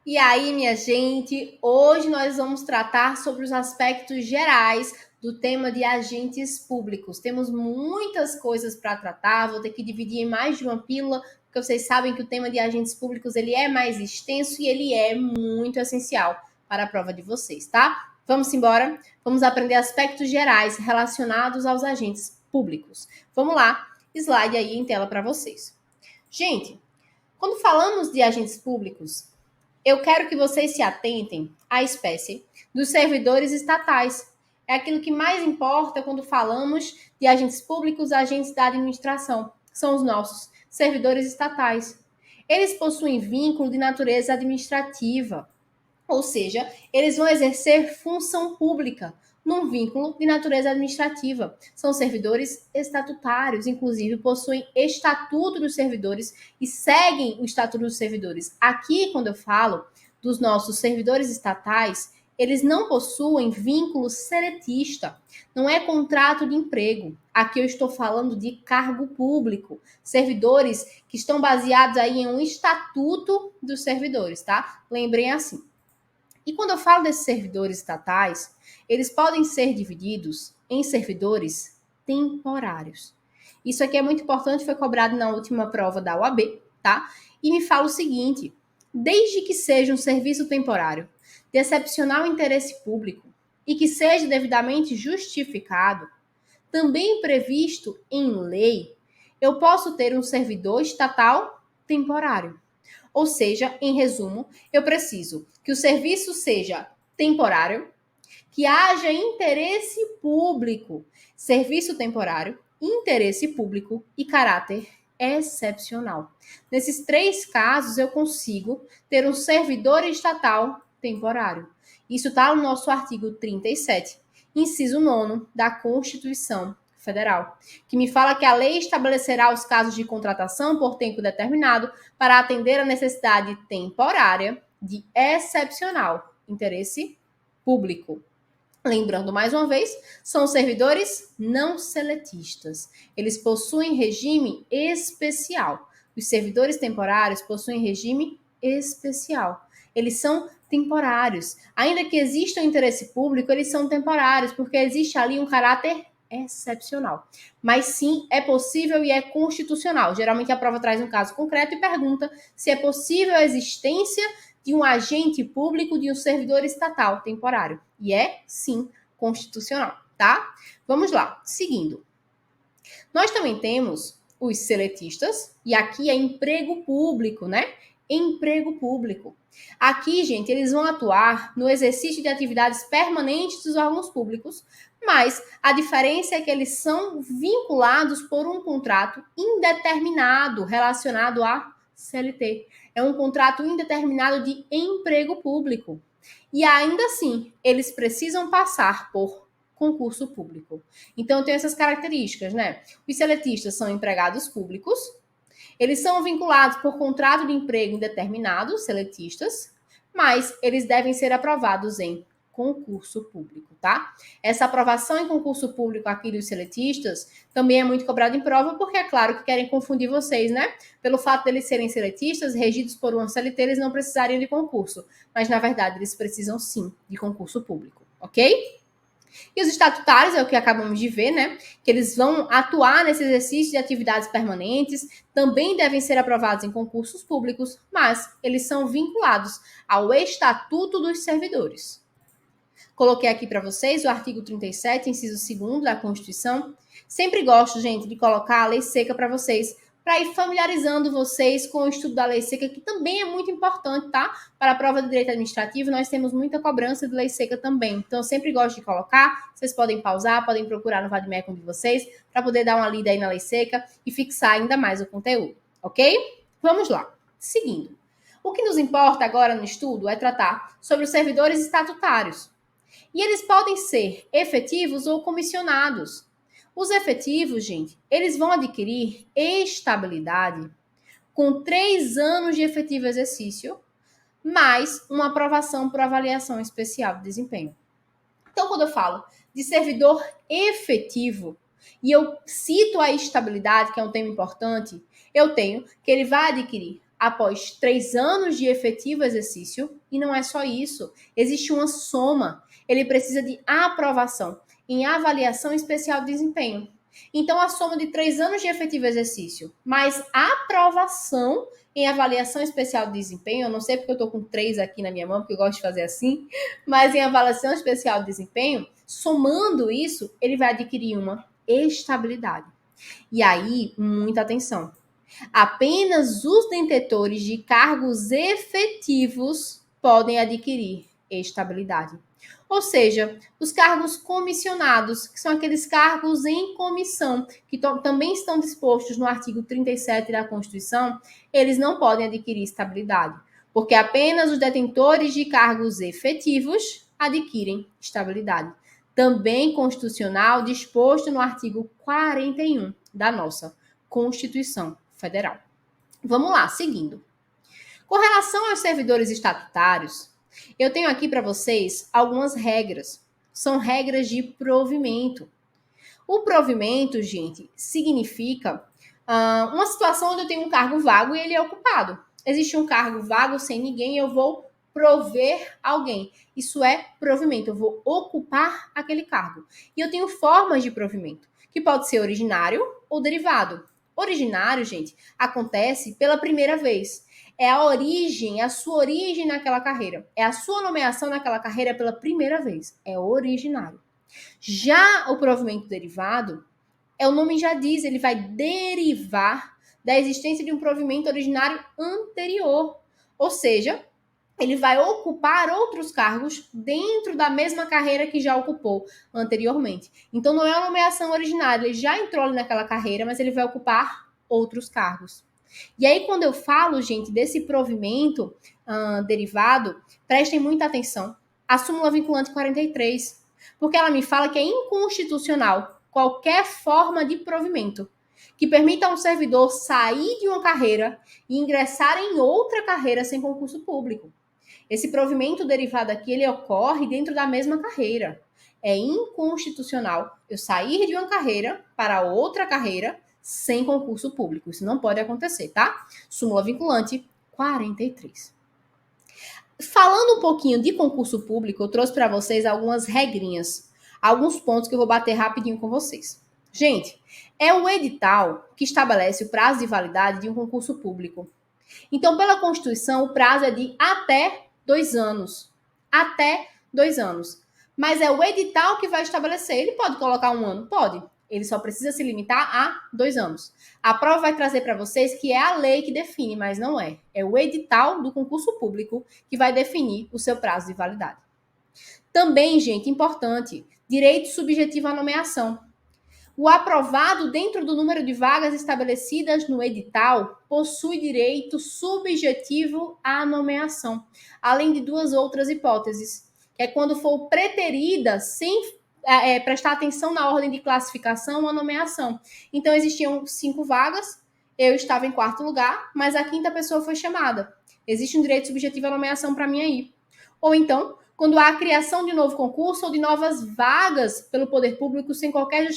E aí, minha gente, hoje nós vamos tratar sobre os aspectos gerais do tema de agentes públicos. Temos muitas coisas para tratar, vou ter que dividir em mais de uma pílula, porque vocês sabem que o tema de agentes públicos ele é mais extenso e ele é muito essencial para a prova de vocês, tá? Vamos embora? Vamos aprender aspectos gerais relacionados aos agentes públicos. Vamos lá, slide aí em tela para vocês. Gente, quando falamos de agentes públicos, eu quero que vocês se atentem à espécie dos servidores estatais. É aquilo que mais importa quando falamos de agentes públicos, agentes da administração. São os nossos servidores estatais. Eles possuem vínculo de natureza administrativa, ou seja, eles vão exercer função pública num vínculo de natureza administrativa. São servidores estatutários, inclusive possuem estatuto dos servidores e seguem o estatuto dos servidores. Aqui, quando eu falo dos nossos servidores estatais, eles não possuem vínculo seletista, não é contrato de emprego. Aqui eu estou falando de cargo público, servidores que estão baseados aí em um estatuto dos servidores, tá? Lembrem assim. E quando eu falo desses servidores estatais, eles podem ser divididos em servidores temporários. Isso aqui é muito importante, foi cobrado na última prova da UAB, tá? E me fala o seguinte: desde que seja um serviço temporário de excepcional interesse público e que seja devidamente justificado, também previsto em lei, eu posso ter um servidor estatal temporário. Ou seja, em resumo, eu preciso que o serviço seja temporário, que haja interesse público, serviço temporário, interesse público e caráter excepcional. Nesses três casos, eu consigo ter um servidor estatal temporário. Isso está no nosso artigo 37, inciso 9 da Constituição Federal, que me fala que a lei estabelecerá os casos de contratação por tempo determinado para atender a necessidade temporária de excepcional interesse público. Lembrando mais uma vez, são servidores não seletistas. Eles possuem regime especial. Os servidores temporários possuem regime especial. Eles são temporários. Ainda que exista um interesse público, eles são temporários, porque existe ali um caráter excepcional. Mas sim, é possível e é constitucional. Geralmente a prova traz um caso concreto e pergunta se é possível a existência de um agente público de um servidor estatal temporário. E é, sim, constitucional, tá? Vamos lá, seguindo. Nós também temos os seletistas, e aqui é emprego público, né? Emprego público. Aqui, gente, eles vão atuar no exercício de atividades permanentes dos órgãos públicos, mas a diferença é que eles são vinculados por um contrato indeterminado relacionado à CLT. É um contrato indeterminado de emprego público. E ainda assim, eles precisam passar por concurso público. Então, tem essas características, né? Os seletistas são empregados públicos, eles são vinculados por contrato de emprego indeterminado, seletistas, mas eles devem ser aprovados em concurso público, tá? Essa aprovação em concurso público aqui dos seletistas também é muito cobrada em prova, porque é claro que querem confundir vocês, né? Pelo fato de eles serem seletistas, regidos por uma CLT, eles não precisariam de concurso. Mas, na verdade, eles precisam sim de concurso público, ok? E os estatutários é o que acabamos de ver, né? Que eles vão atuar nesse exercício de atividades permanentes, também devem ser aprovados em concursos públicos, mas eles são vinculados ao Estatuto dos Servidores. Coloquei aqui para vocês o artigo 37, inciso 2º da Constituição. Sempre gosto, gente, de colocar a lei seca para vocês, para ir familiarizando vocês com o estudo da lei seca, que também é muito importante, tá? Para a prova de direito administrativo, nós temos muita cobrança de lei seca também. Então, eu sempre gosto de colocar. Vocês podem pausar, podem procurar no Vademecum de vocês, para poder dar uma lida aí na lei seca e fixar ainda mais o conteúdo, ok? Vamos lá. Seguindo. O que nos importa agora no estudo é tratar sobre os servidores estatutários. E eles podem ser efetivos ou comissionados. Os efetivos, gente, eles vão adquirir estabilidade com 3 anos de efetivo exercício, mais uma aprovação por avaliação especial de desempenho. Então, quando eu falo de servidor efetivo, e eu cito a estabilidade, que é um tema importante, eu tenho que ele vai adquirir após 3 anos de efetivo exercício. E não é só isso, existe uma soma. Ele precisa de aprovação em avaliação especial de desempenho. Então, a soma de 3 anos de efetivo exercício, mais aprovação em avaliação especial de desempenho, eu não sei porque eu estou com 3 aqui na minha mão, porque eu gosto de fazer assim, mas em avaliação especial de desempenho, somando isso, ele vai adquirir uma estabilidade. E aí, muita atenção. Apenas os detentores de cargos efetivos podem adquirir estabilidade. Ou seja, os cargos comissionados, que são aqueles cargos em comissão, que também estão dispostos no artigo 37 da Constituição, eles não podem adquirir estabilidade, porque apenas os detentores de cargos efetivos adquirem estabilidade. Também constitucional, disposto no artigo 41 da nossa Constituição Federal. Vamos lá, seguindo. Com relação aos servidores estatutários, eu tenho aqui para vocês algumas regras. São regras de provimento. O provimento, gente, significa uma situação onde eu tenho um cargo vago e ele é ocupado. Existe um cargo vago sem ninguém, eu vou prover alguém. Isso é provimento, eu vou ocupar aquele cargo. E eu tenho formas de provimento, que pode ser originário ou derivado. Originário, gente, acontece pela primeira vez. É a origem, a sua origem naquela carreira. É a sua nomeação naquela carreira pela primeira vez. É originário. Já o provimento derivado, o nome já diz, ele vai derivar da existência de um provimento originário anterior. Ou seja, ele vai ocupar outros cargos dentro da mesma carreira que já ocupou anteriormente. Então, não é uma nomeação originária, ele já entrou ali naquela carreira, mas ele vai ocupar outros cargos. E aí, quando eu falo, gente, desse provimento derivado, prestem muita atenção. A súmula vinculante 43, porque ela me fala que é inconstitucional qualquer forma de provimento que permita a um servidor sair de uma carreira e ingressar em outra carreira sem concurso público. Esse provimento derivado aqui, ele ocorre dentro da mesma carreira. É inconstitucional eu sair de uma carreira para outra carreira sem concurso público. Isso não pode acontecer, tá? Súmula vinculante 43. Falando um pouquinho de concurso público, eu trouxe para vocês algumas regrinhas, alguns pontos que eu vou bater rapidinho com vocês. Gente, é o edital que estabelece o prazo de validade de um concurso público. Então, pela Constituição, o prazo é de até 2 anos. Até 2 anos. Mas é o edital que vai estabelecer. Ele pode colocar 1 ano? Pode. Ele só precisa se limitar a 2 anos. A prova vai trazer para vocês que é a lei que define, mas não é. É o edital do concurso público que vai definir o seu prazo de validade. Também, gente, importante, direito subjetivo à nomeação. O aprovado dentro do número de vagas estabelecidas no edital possui direito subjetivo à nomeação, além de 2 outras hipóteses, que é quando for preterida sem prestar atenção na ordem de classificação ou nomeação. Então, existiam 5 vagas, eu estava em 4º lugar, mas a 5ª pessoa foi chamada. Existe um direito subjetivo à nomeação para mim aí. Ou então, quando há a criação de um novo concurso ou de novas vagas pelo poder público sem qualquer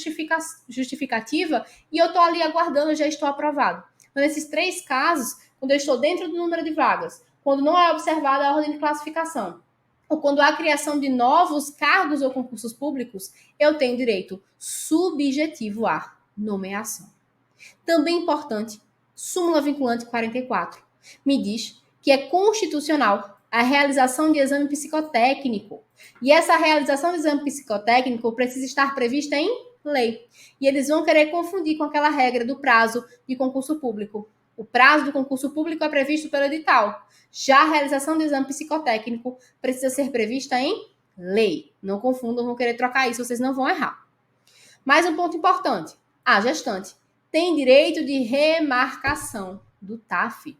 justificativa e eu estou ali aguardando, eu já estou aprovado. Então, nesses 3 casos, quando eu estou dentro do número de vagas, quando não é observada a ordem de classificação, ou quando há a criação de novos cargos ou concursos públicos, eu tenho direito subjetivo à nomeação. Também importante, súmula vinculante 44, me diz que é constitucional a realização de exame psicotécnico. E essa realização de exame psicotécnico precisa estar prevista em lei. E eles vão querer confundir com aquela regra do prazo de concurso público. O prazo do concurso público é previsto pelo edital. Já a realização do exame psicotécnico precisa ser prevista em lei. Não confundam, vão querer trocar isso, vocês não vão errar. Mais um ponto importante. A gestante tem direito de remarcação do TAF.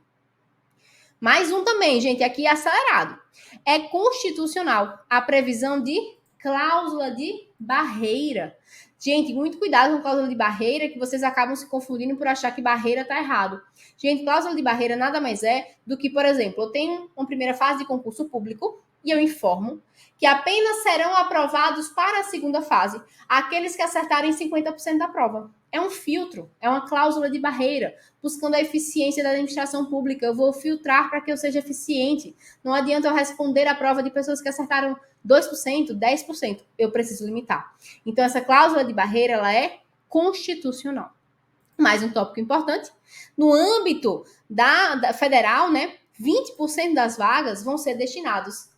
Mais um também, gente, aqui é acelerado. É constitucional a previsão de cláusula de barreira. Gente, muito cuidado com cláusula de barreira, que vocês acabam se confundindo por achar que barreira está errado. Gente, cláusula de barreira nada mais é do que, por exemplo, eu tenho uma primeira fase de concurso público e eu informo que apenas serão aprovados para a segunda fase aqueles que acertarem 50% da prova. É um filtro, é uma cláusula de barreira, buscando a eficiência da administração pública. Eu vou filtrar para que eu seja eficiente. Não adianta eu responder a prova de pessoas que acertaram 2%, 10%. Eu preciso limitar. Então, essa cláusula de barreira, ela é constitucional. Mais um tópico importante. No âmbito da federal, né, 20% das vagas vão ser destinadas,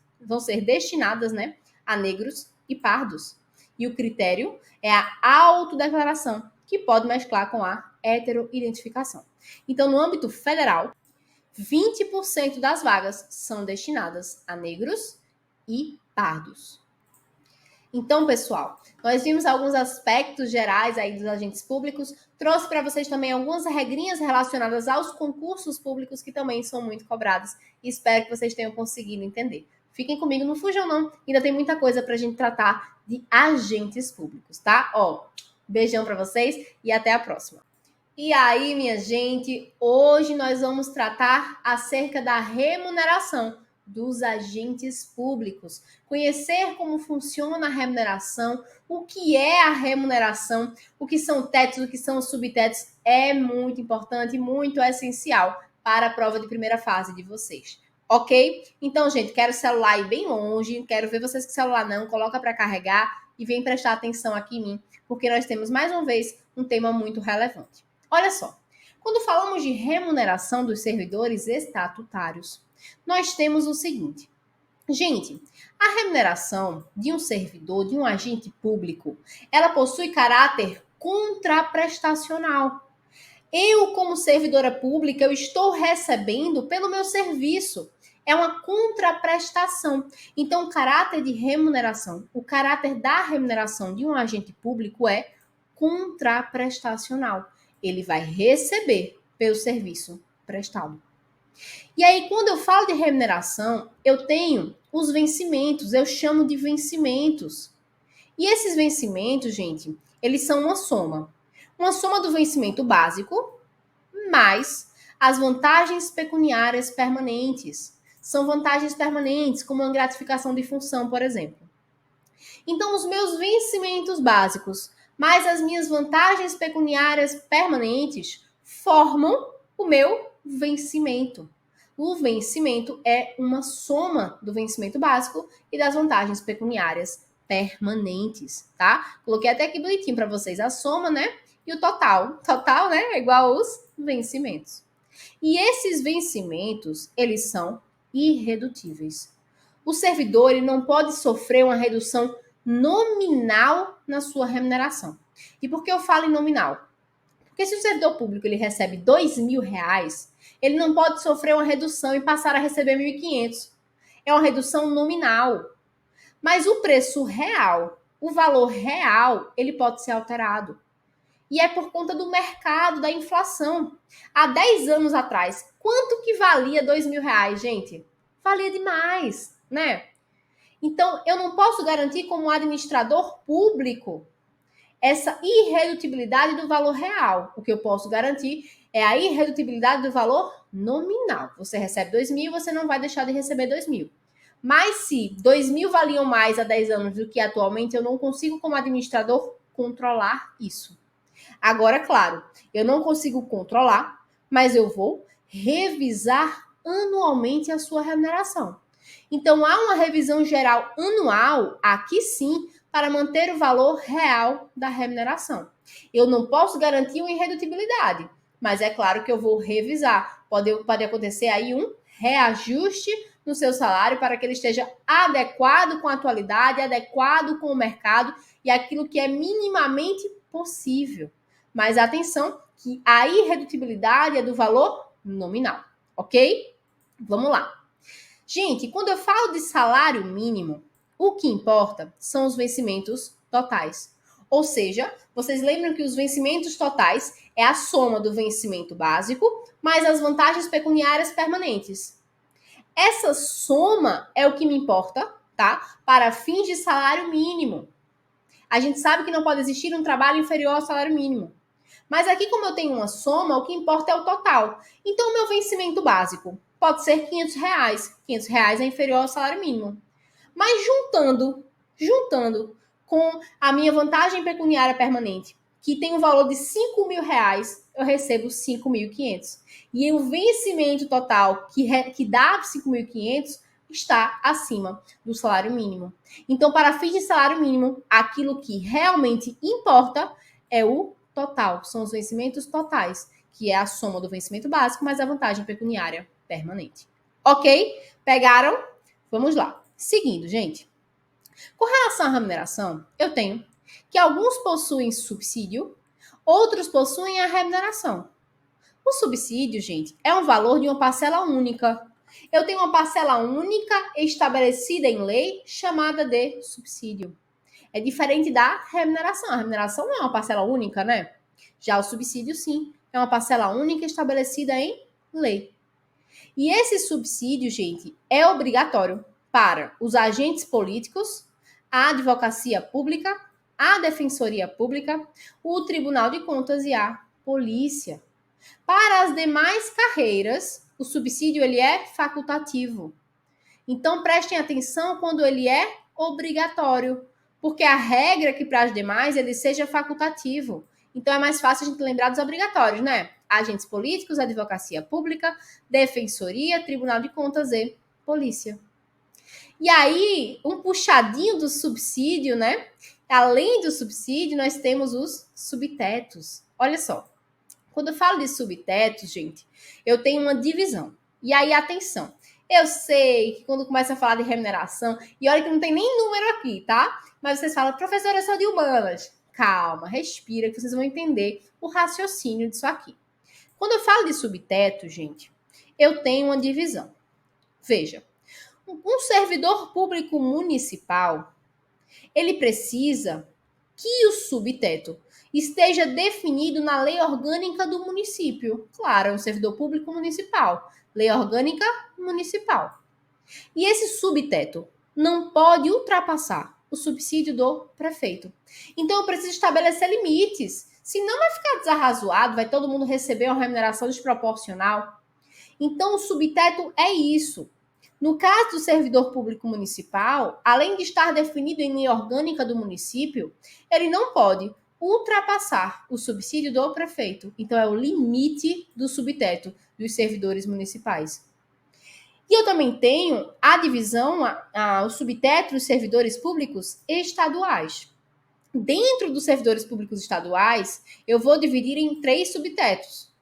né, a negros e pardos. E o critério é a autodeclaração, que pode mesclar com a heteroidentificação. Então, no âmbito federal, 20% das vagas são destinadas a negros e pardos. Então, pessoal, nós vimos alguns aspectos gerais aí dos agentes públicos, trouxe para vocês também algumas regrinhas relacionadas aos concursos públicos que também são muito cobrados e espero que vocês tenham conseguido entender. Fiquem comigo, não fujam não, ainda tem muita coisa para a gente tratar de agentes públicos, tá? Ó, beijão para vocês e até a próxima. E aí, minha gente, hoje nós vamos tratar acerca da remuneração dos agentes públicos. Conhecer como funciona a remuneração, o que é a remuneração, o que são tetos, o que são subtetos, é muito importante e muito essencial para a prova de primeira fase de vocês. Ok? Então, gente, quero o celular aí bem longe, quero ver vocês com o celular não, coloca para carregar e vem prestar atenção aqui em mim, porque nós temos mais uma vez um tema muito relevante. Olha só, quando falamos de remuneração dos servidores estatutários, nós temos o seguinte. Gente, a remuneração de um servidor, de um agente público, ela possui caráter contraprestacional. Eu, como servidora pública, eu estou recebendo pelo meu serviço. É uma contraprestação. Então, o caráter de remuneração, o caráter da remuneração de um agente público é contraprestacional. Ele vai receber pelo serviço prestado. E aí, quando eu falo de remuneração, eu tenho os vencimentos, eu chamo de vencimentos. E esses vencimentos, gente, eles são uma soma. Uma soma do vencimento básico mais as vantagens pecuniárias permanentes. São vantagens permanentes, como a gratificação de função, por exemplo. Então, os meus vencimentos básicos mais as minhas vantagens pecuniárias permanentes formam o meu vencimento. O vencimento é uma soma do vencimento básico e das vantagens pecuniárias permanentes, tá? Coloquei até aqui bonitinho para vocês a soma, né? E o total. Total, né? É igual aos vencimentos. E esses vencimentos, eles são irredutíveis. O servidor ele não pode sofrer uma redução nominal na sua remuneração. E por que eu falo em nominal? Porque se o servidor público ele recebe R$2.000, ele não pode sofrer uma redução e passar a receber 1.500. É uma redução nominal. Mas o preço real, o valor real, ele pode ser alterado. E é por conta do mercado, da inflação. Há 10 anos atrás, quanto que valia R$2.000, gente? Valia demais, né? Então, eu não posso garantir como administrador público essa irredutibilidade do valor real. O que eu posso garantir é a irredutibilidade do valor nominal. Você recebe 2.000, você não vai deixar de receber 2.000. Mas se 2.000 valiam mais há 10 anos do que atualmente, eu não consigo, como administrador, controlar isso. Agora, claro, eu não consigo controlar, mas eu vou revisar anualmente a sua remuneração. Então, há uma revisão geral anual, aqui sim, para manter o valor real da remuneração. Eu não posso garantir uma irredutibilidade, mas é claro que eu vou revisar. Pode acontecer aí um reajuste no seu salário para que ele esteja adequado com a atualidade, adequado com o mercado e aquilo que é minimamente possível. Mas atenção que a irredutibilidade é do valor nominal, ok? Vamos lá. Gente, quando eu falo de salário mínimo, o que importa são os vencimentos totais. Ou seja, vocês lembram que os vencimentos totais é a soma do vencimento básico mais as vantagens pecuniárias permanentes. Essa soma é o que me importa, tá? Para fins de salário mínimo. A gente sabe que não pode existir um trabalho inferior ao salário mínimo. Mas aqui, como eu tenho uma soma, o que importa é o total. Então, o meu vencimento básico pode ser R$500. R$500 é inferior ao salário mínimo. Mas juntando com a minha vantagem pecuniária permanente, que tem um valor de R$ 5.000, eu recebo 5.500. E o vencimento total que dá 5.500 está acima do salário mínimo. Então, para fins de salário mínimo, aquilo que realmente importa é o total, são os vencimentos totais, que é a soma do vencimento básico mais a vantagem pecuniária permanente. Ok? Pegaram? Vamos lá. Seguindo, gente. Com relação à remuneração, eu tenho que alguns possuem subsídio, outros possuem a remuneração. O subsídio, gente, é um valor de uma parcela única. Eu tenho uma parcela única estabelecida em lei chamada de subsídio. É diferente da remuneração. A remuneração não é uma parcela única, né? Já o subsídio, sim, é uma parcela única estabelecida em lei. E esse subsídio, gente, é obrigatório para os agentes políticos, a advocacia pública, a defensoria pública, o Tribunal de Contas e a polícia. Para as demais carreiras, o subsídio ele é facultativo. Então prestem atenção quando ele é obrigatório, porque a regra é que para as demais ele seja facultativo. Então é mais fácil a gente lembrar dos obrigatórios, né? Agentes políticos, advocacia pública, defensoria, Tribunal de Contas e polícia. E aí, um puxadinho do subsídio, né? Além do subsídio, nós temos os subtetos. Olha só. Quando eu falo de subtetos, gente, eu tenho uma divisão. E aí, atenção. Eu sei que quando começa a falar de remuneração, e olha que não tem nem número aqui, tá? Mas vocês falam, professora, eu sou de humanas. Calma, respira, que vocês vão entender o raciocínio disso aqui. Quando eu falo de subteto, gente, eu tenho uma divisão. Veja, um servidor público municipal, ele precisa que o subteto esteja definido na lei orgânica do município. Claro, é um servidor público municipal. Lei orgânica municipal. E esse subteto não pode ultrapassar o subsídio do prefeito. Então, eu preciso estabelecer limites. Senão vai ficar desarrazoado, vai todo mundo receber uma remuneração desproporcional. Então, o subteto é isso. No caso do servidor público municipal, além de estar definido em lei orgânica do município, ele não pode ultrapassar o subsídio do prefeito. Então, é o limite do subteto dos servidores municipais. E eu também tenho a divisão, o subteto dos servidores públicos estaduais. Dentro dos servidores públicos estaduais, eu vou dividir em 3 subtetos: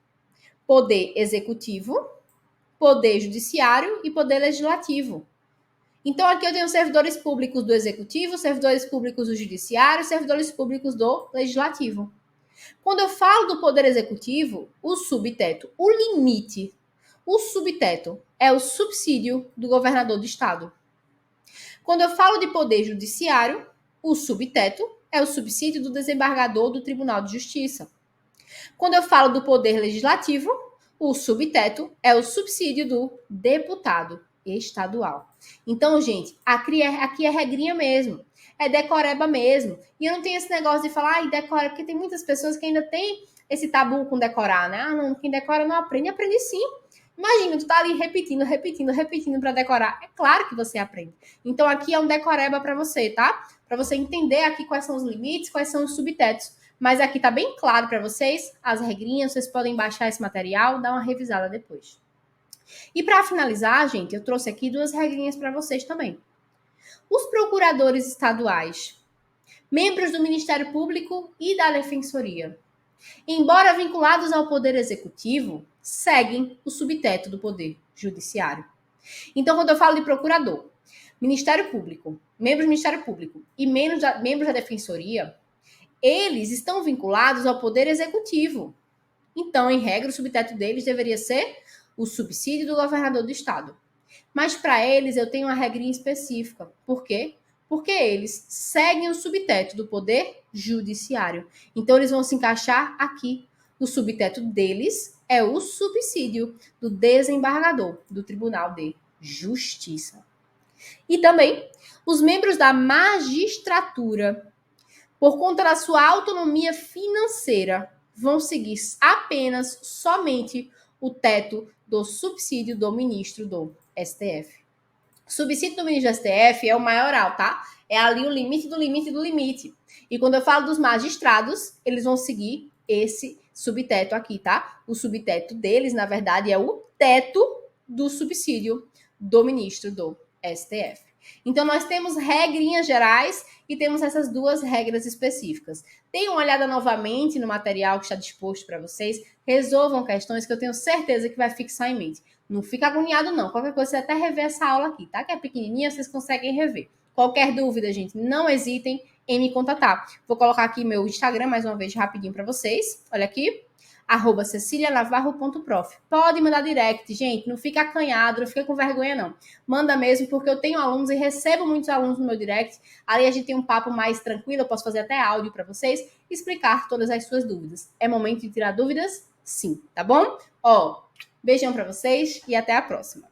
poder executivo, poder judiciário e poder legislativo. Então, aqui eu tenho servidores públicos do executivo, servidores públicos do judiciário, servidores públicos do legislativo. Quando eu falo do poder executivo, o subteto, o limite, o subteto é o subsídio do governador do estado. Quando eu falo de poder judiciário, o subteto é o subsídio do desembargador do Tribunal de Justiça. Quando eu falo do poder legislativo, o subteto é o subsídio do deputado estadual. Então, gente, aqui é regrinha mesmo. É decoreba mesmo. E eu não tenho esse negócio de falar, decora, porque tem muitas pessoas que ainda têm esse tabu com decorar, né? Ah, não, quem decora não aprende. Aprende sim. Imagina, tu tá ali repetindo para decorar. É claro que você aprende. Então, aqui é um decoreba para você, tá? Para você entender aqui quais são os limites, quais são os subtetos. Mas aqui tá bem claro para vocês as regrinhas, vocês podem baixar esse material, dar uma revisada depois. E para finalizar, gente, eu trouxe aqui 2 regrinhas para vocês também. Os procuradores estaduais, membros do Ministério Público e da Defensoria, embora vinculados ao Poder Executivo, seguem o subteto do Poder Judiciário. Então, quando eu falo de procurador, Ministério Público, membros do Ministério Público e membros da Defensoria, eles estão vinculados ao Poder Executivo. Então, em regra, o subteto deles deveria ser o subsídio do governador do estado. Mas para eles eu tenho uma regrinha específica. Por quê? Porque eles seguem o subteto do Poder Judiciário. Então, eles vão se encaixar aqui. O subteto deles é o subsídio do desembargador do Tribunal de Justiça. E também os membros da magistratura, por conta da sua autonomia financeira, vão seguir apenas, somente, o teto do subsídio do ministro do STF. Subsídio do ministro do STF é o maioral, tá? É ali o limite do limite do limite. E quando eu falo dos magistrados, eles vão seguir esse subteto aqui, tá? O subteto deles, na verdade, é o teto do subsídio do ministro do STF. Então, nós temos regrinhas gerais e temos essas duas regras específicas. Deem uma olhada novamente no material que está disposto para vocês. Resolvam questões que eu tenho certeza que vai fixar em mente. Não fica agoniado, não. Qualquer coisa, você até rever essa aula aqui, tá? Que é pequenininha, vocês conseguem rever. Qualquer dúvida, gente, não hesitem em me contatar. Vou colocar aqui meu Instagram, mais uma vez, rapidinho para vocês. Olha aqui. @cecilianavarro.prof. Pode mandar direct, gente. Não fica acanhado, não fica com vergonha, não. Manda mesmo, porque eu tenho alunos e recebo muitos alunos no meu direct. Ali a gente tem um papo mais tranquilo, eu posso fazer até áudio para vocês, explicar todas as suas dúvidas. É momento de tirar dúvidas? Sim, tá bom? Ó, beijão para vocês e até a próxima.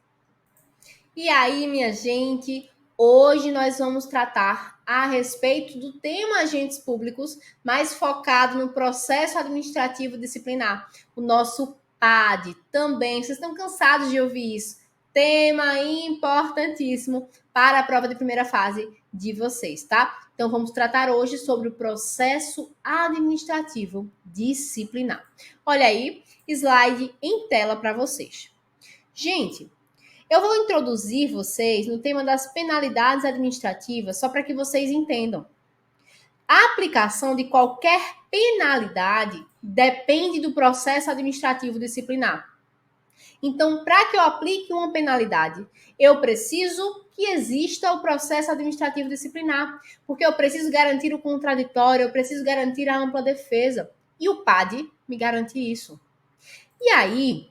E aí, minha gente, hoje nós vamos tratar a respeito do tema agentes públicos, mais focado no processo administrativo disciplinar, o nosso PAD também. Vocês estão cansados de ouvir isso? Tema importantíssimo para a prova de primeira fase de vocês, tá? Então vamos tratar hoje sobre o processo administrativo disciplinar. Olha aí, slide em tela para vocês. Gente, eu vou introduzir vocês no tema das penalidades administrativas, só para que vocês entendam. A aplicação de qualquer penalidade depende do processo administrativo disciplinar. Então, para que eu aplique uma penalidade, eu preciso que exista o processo administrativo disciplinar, porque eu preciso garantir o contraditório, eu preciso garantir a ampla defesa. E o PAD me garante isso. E aí,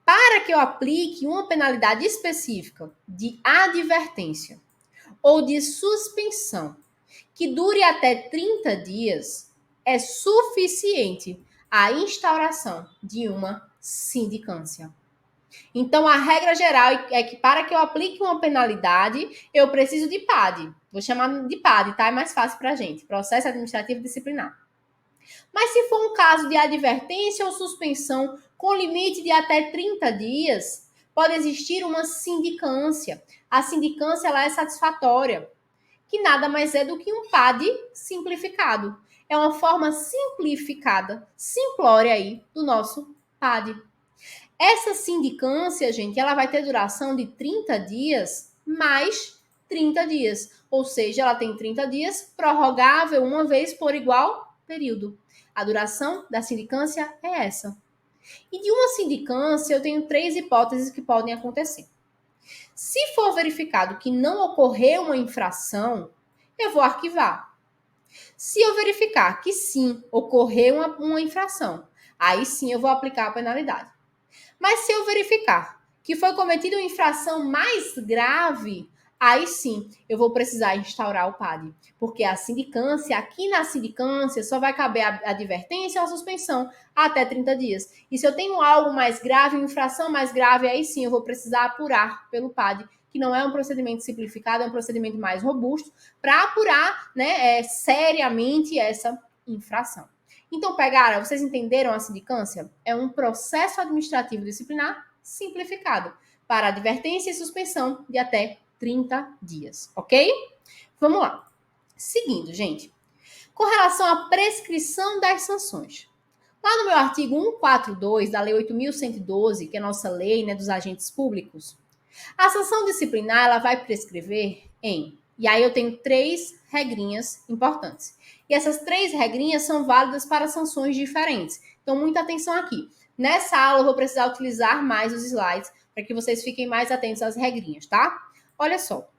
para que eu aplique uma penalidade específica de advertência ou de suspensão que dure até 30 dias, é suficiente a instauração de uma sindicância. Então, a regra geral é que para que eu aplique uma penalidade, eu preciso de PAD. Vou chamar de PAD, tá? É mais fácil para a gente. Processo Administrativo Disciplinar. Mas se for um caso de advertência ou suspensão com limite de até 30 dias, pode existir uma sindicância. A sindicância ela é satisfatória, que nada mais é do que um PAD simplificado. É uma forma simplificada, simplória aí, do nosso PAD. Essa sindicância, gente, ela vai ter duração de 30 dias mais 30 dias. Ou seja, ela tem 30 dias, prorrogável uma vez por igual período. A duração da sindicância é essa. E de uma sindicância, eu tenho 3 hipóteses que podem acontecer. Se for verificado que não ocorreu uma infração, eu vou arquivar. Se eu verificar que sim, ocorreu uma infração, aí sim eu vou aplicar a penalidade. Mas se eu verificar que foi cometida uma infração mais grave, aí sim eu vou precisar instaurar o PAD. Porque a sindicância, aqui na sindicância, só vai caber a advertência ou a suspensão até 30 dias. E se eu tenho algo mais grave, uma infração mais grave, aí sim eu vou precisar apurar pelo PAD, que não é um procedimento simplificado, é um procedimento mais robusto, para apurar, né, seriamente essa infração. Então, pegaram, vocês entenderam a sindicância? É um processo administrativo disciplinar simplificado para advertência e suspensão de até 30 dias, ok? Vamos lá. Seguindo, gente. Com relação à prescrição das sanções. Lá no meu artigo 142 da Lei 8.112, que é a nossa lei, né, dos agentes públicos, a sanção disciplinar ela vai prescrever em... E aí eu tenho 3 regrinhas importantes. E essas 3 regrinhas são válidas para sanções diferentes. Então, muita atenção aqui. Nessa aula, eu vou precisar utilizar mais os slides para que vocês fiquem mais atentos às regrinhas, tá? Olha só.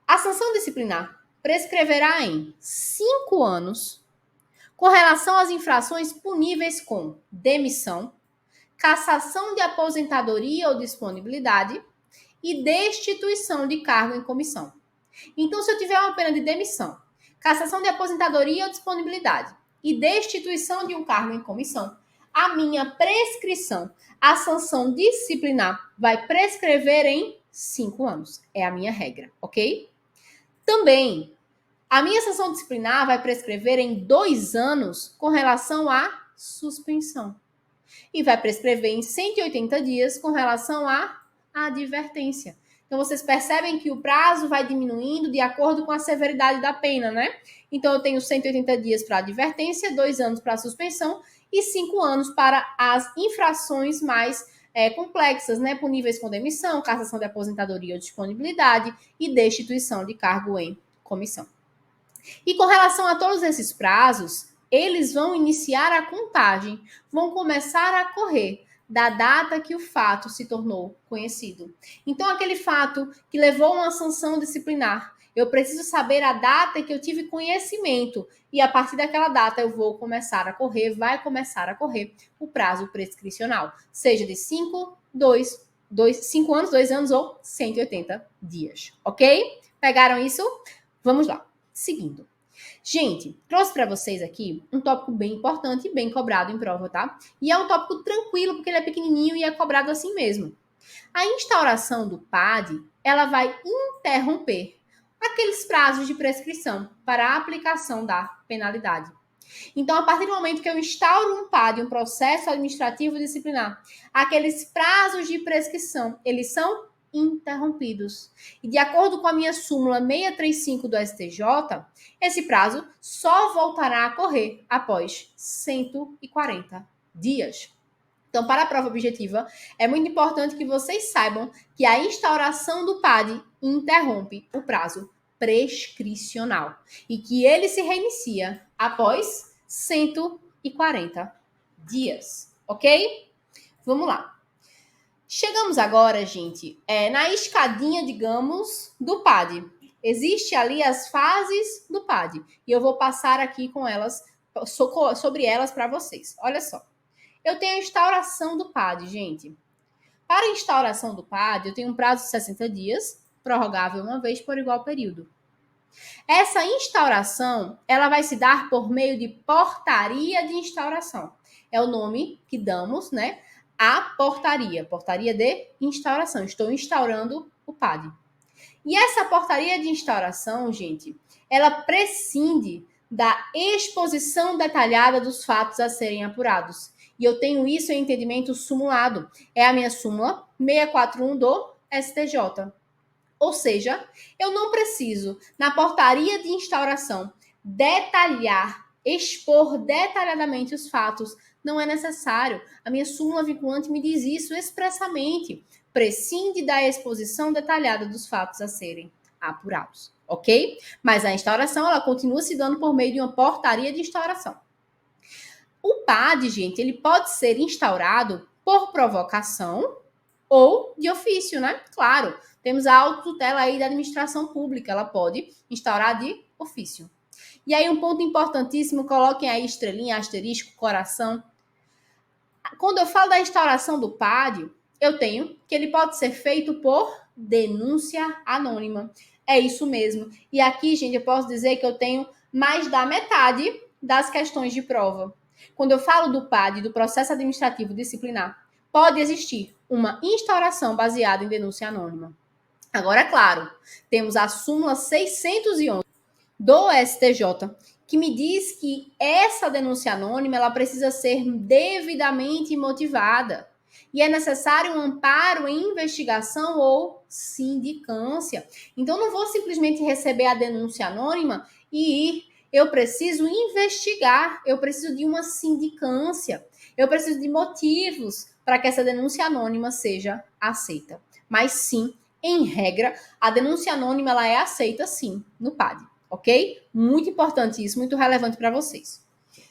A sanção disciplinar prescreverá em 5 anos com relação às infrações puníveis com demissão, cassação de aposentadoria ou disponibilidade e destituição de cargo em comissão. Então, se eu tiver uma pena de demissão, cassação de aposentadoria ou disponibilidade e destituição de um cargo em comissão, a minha prescrição, a sanção disciplinar vai prescrever em 5 anos. É a minha regra, ok? Também, a minha sanção disciplinar vai prescrever em 2 anos com relação à suspensão. E vai prescrever em 180 dias com relação à advertência. Então, vocês percebem que o prazo vai diminuindo de acordo com a severidade da pena, né? Então, eu tenho 180 dias para advertência, 2 anos para suspensão e 5 anos para as infrações mais complexas, né? Puníveis com demissão, cassação de aposentadoria ou disponibilidade e destituição de cargo em comissão. E com relação a todos esses prazos, eles vão iniciar a contagem, vão começar a correr da data que o fato se tornou conhecido. Então, aquele fato que levou a uma sanção disciplinar, eu preciso saber a data que eu tive conhecimento e a partir daquela data eu vou começar a correr, vai começar a correr o prazo prescricional, seja de 5 anos, 2 anos ou 180 dias, ok? Pegaram isso? Vamos lá. Seguindo. Gente, trouxe para vocês aqui um tópico bem importante e bem cobrado em prova, tá? E é um tópico tranquilo, porque ele é pequenininho e é cobrado assim mesmo. A instauração do PAD, ela vai interromper aqueles prazos de prescrição para a aplicação da penalidade. Então, a partir do momento que eu instauro um PAD, um processo administrativo disciplinar, aqueles prazos de prescrição, eles são interrompidos. E de acordo com a minha súmula 635 do STJ, esse prazo só voltará a correr após 140 dias. Então, para a prova objetiva, é muito importante que vocês saibam que a instauração do PAD interrompe o prazo prescricional e que ele se reinicia após 140 dias, ok? Vamos lá. Chegamos agora, gente, na escadinha, digamos, do PAD. Existe ali as fases do PAD. E eu vou passar aqui com elas, sobre elas para vocês. Olha só. Eu tenho a instauração do PAD, gente. Para a instauração do PAD, eu tenho um prazo de 60 dias, prorrogável uma vez por igual período. Essa instauração, ela vai se dar por meio de portaria de instauração. É o nome que damos, né? A portaria de instauração. Estou instaurando o PAD. E essa portaria de instauração, gente, ela prescinde da exposição detalhada dos fatos a serem apurados. E eu tenho isso em entendimento sumulado. É a minha súmula 641 do STJ. Ou seja, eu não preciso, na portaria de instauração, expor detalhadamente os fatos. Não é necessário. A minha súmula vinculante me diz isso expressamente. Prescinde da exposição detalhada dos fatos a serem apurados, ok? Mas a instauração, ela continua se dando por meio de uma portaria de instauração. O PAD, gente, ele pode ser instaurado por provocação ou de ofício, né? Claro, temos a autotutela aí da administração pública, ela pode instaurar de ofício. E aí um ponto importantíssimo, coloquem aí estrelinha, asterisco, coração. Quando eu falo da instauração do PAD, eu tenho que ele pode ser feito por denúncia anônima. É isso mesmo. E aqui, gente, eu posso dizer que eu tenho mais da metade das questões de prova. Quando eu falo do PAD, do processo administrativo disciplinar, pode existir uma instauração baseada em denúncia anônima. Agora, é claro, temos a súmula 611 do STJ, que me diz que essa denúncia anônima ela precisa ser devidamente motivada. E é necessário um amparo em investigação ou sindicância. Então, não vou simplesmente receber a denúncia anônima e ir. Eu preciso investigar, eu preciso de uma sindicância, eu preciso de motivos para que essa denúncia anônima seja aceita. Mas sim, em regra, a denúncia anônima ela é aceita sim no PAD, ok? Muito importante isso, muito relevante para vocês.